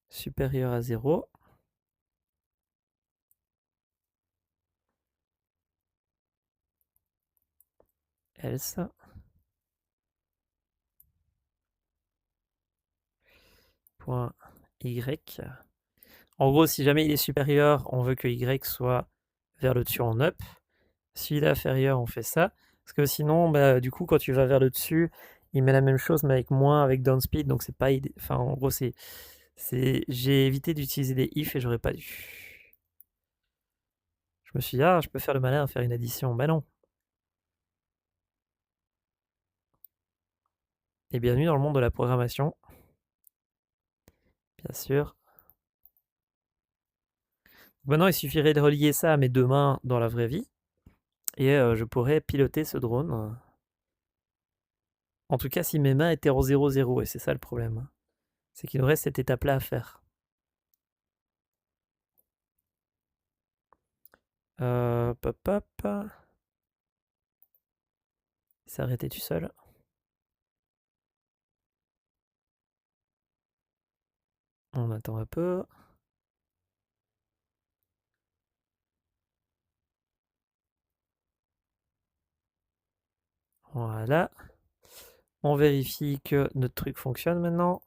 Supérieur à 0. Else. Point Y. En gros, si jamais il est supérieur, on veut que Y soit vers le dessus en up. S'il est inférieur, on fait ça. Parce que sinon, bah, du coup, quand tu vas vers le dessus, il met la même chose, mais avec moins, avec downspeed. Donc, c'est pas idée. Enfin, en gros, j'ai évité d'utiliser des if et j'aurais pas dû. Je me suis dit, ah, je peux faire le malin, faire une addition. Bah non. Et bienvenue dans le monde de la programmation. Bien sûr. Maintenant, il suffirait de relier ça à mes deux mains dans la vraie vie. Et je pourrais piloter ce drone. En tout cas, si mes mains étaient en 0-0, et c'est ça le problème. C'est qu'il nous reste cette étape-là à faire. Pop, pop. S'arrêter tout seul. On attend un peu. Voilà. On vérifie que notre truc fonctionne maintenant.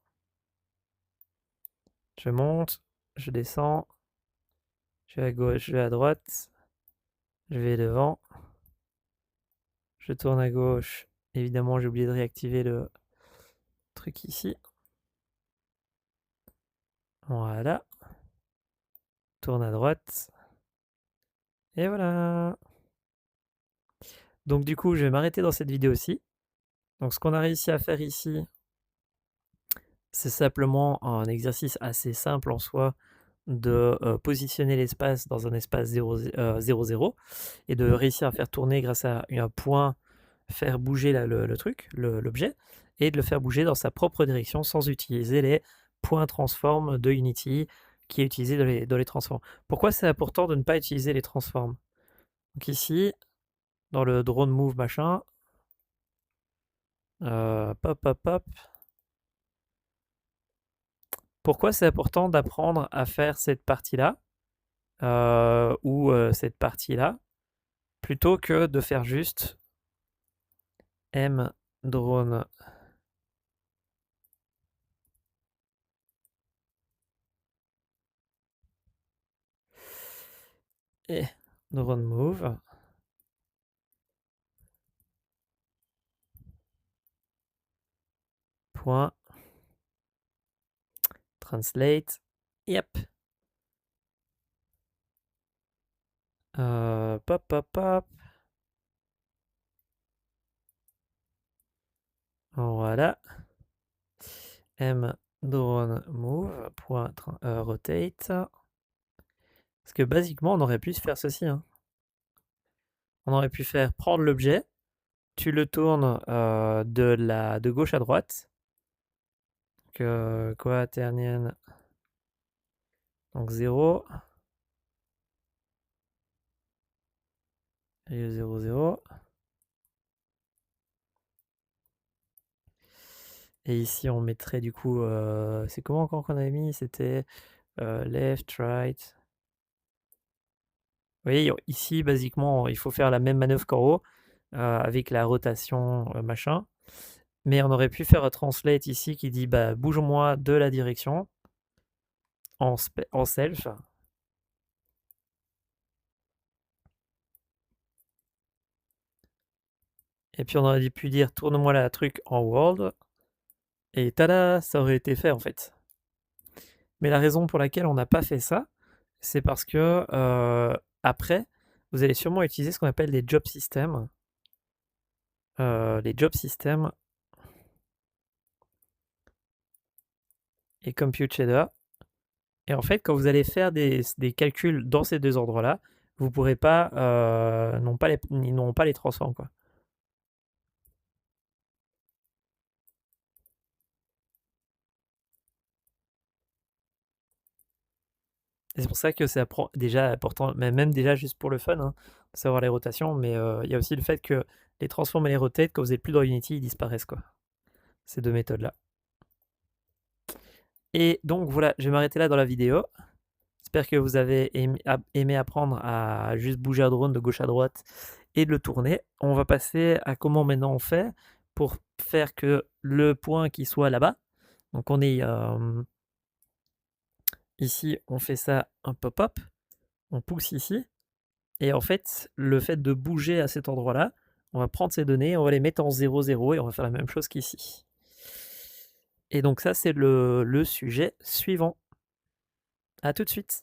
Je monte, je descends, je vais à gauche, je vais à droite, je vais devant, je tourne à gauche. Évidemment, j'ai oublié de réactiver le truc ici. Voilà. Tourne à droite. Et voilà. Donc du coup, je vais m'arrêter dans cette vidéo-ci. Donc ce qu'on a réussi à faire ici, c'est simplement un exercice assez simple en soi de positionner l'espace dans un espace 0, 0 et de réussir à faire tourner grâce à un point, faire bouger le truc, l'objet, et de le faire bouger dans sa propre direction sans utiliser les points transform de Unity qui est utilisé dans les transforms. Pourquoi c'est important de ne pas utiliser les transforms? Donc ici, dans le drone move machin, pop, pop, pop. Pourquoi c'est important d'apprendre à faire cette partie-là ou cette partie-là plutôt que de faire juste M drone et drone move. Point translate. Yep. Pop, pop, pop. Voilà. M drone move. Point rotate. Parce que basiquement, on aurait pu faire ceci. Hein. On aurait pu faire prendre l'objet, tu le tournes de gauche à droite. Quaternion. Donc 0. Et 0, 0. Et ici, on mettrait du coup... c'est comment encore qu'on avait mis? C'était left, right. Vous voyez, ici, basiquement, il faut faire la même manœuvre qu'en haut, avec la rotation, machin. Mais on aurait pu faire un translate ici qui dit bah, bouge-moi de la direction en self. Et puis on aurait pu dire tourne-moi la truc en world. Et tada, ça aurait été fait en fait. Mais la raison pour laquelle on n'a pas fait ça, c'est parce que après, vous allez sûrement utiliser ce qu'on appelle les job systems. Les job systems et compute shader. Et en fait, quand vous allez faire des calculs dans ces deux endroits-là, vous ne pourrez pas, ils n'auront pas les transforms, quoi. Et c'est pour ça que c'est déjà important, même déjà juste pour le fun, hein, de savoir les rotations, mais il y a aussi le fait que les transforms et les rotates, quand vous n'êtes plus dans Unity, ils disparaissent, quoi. Ces deux méthodes-là. Et donc voilà, je vais m'arrêter là dans la vidéo. J'espère que vous avez aimé apprendre à juste bouger un drone de gauche à droite et de le tourner. On va passer à comment maintenant on fait pour faire que le point qui soit là-bas. Donc on est ici, on fait ça un pop-up, on pousse ici. Et en fait, le fait de bouger à cet endroit-là, on va prendre ces données, on va les mettre en 0, 0 et on va faire la même chose qu'ici. Et donc ça, c'est le sujet suivant. À tout de suite.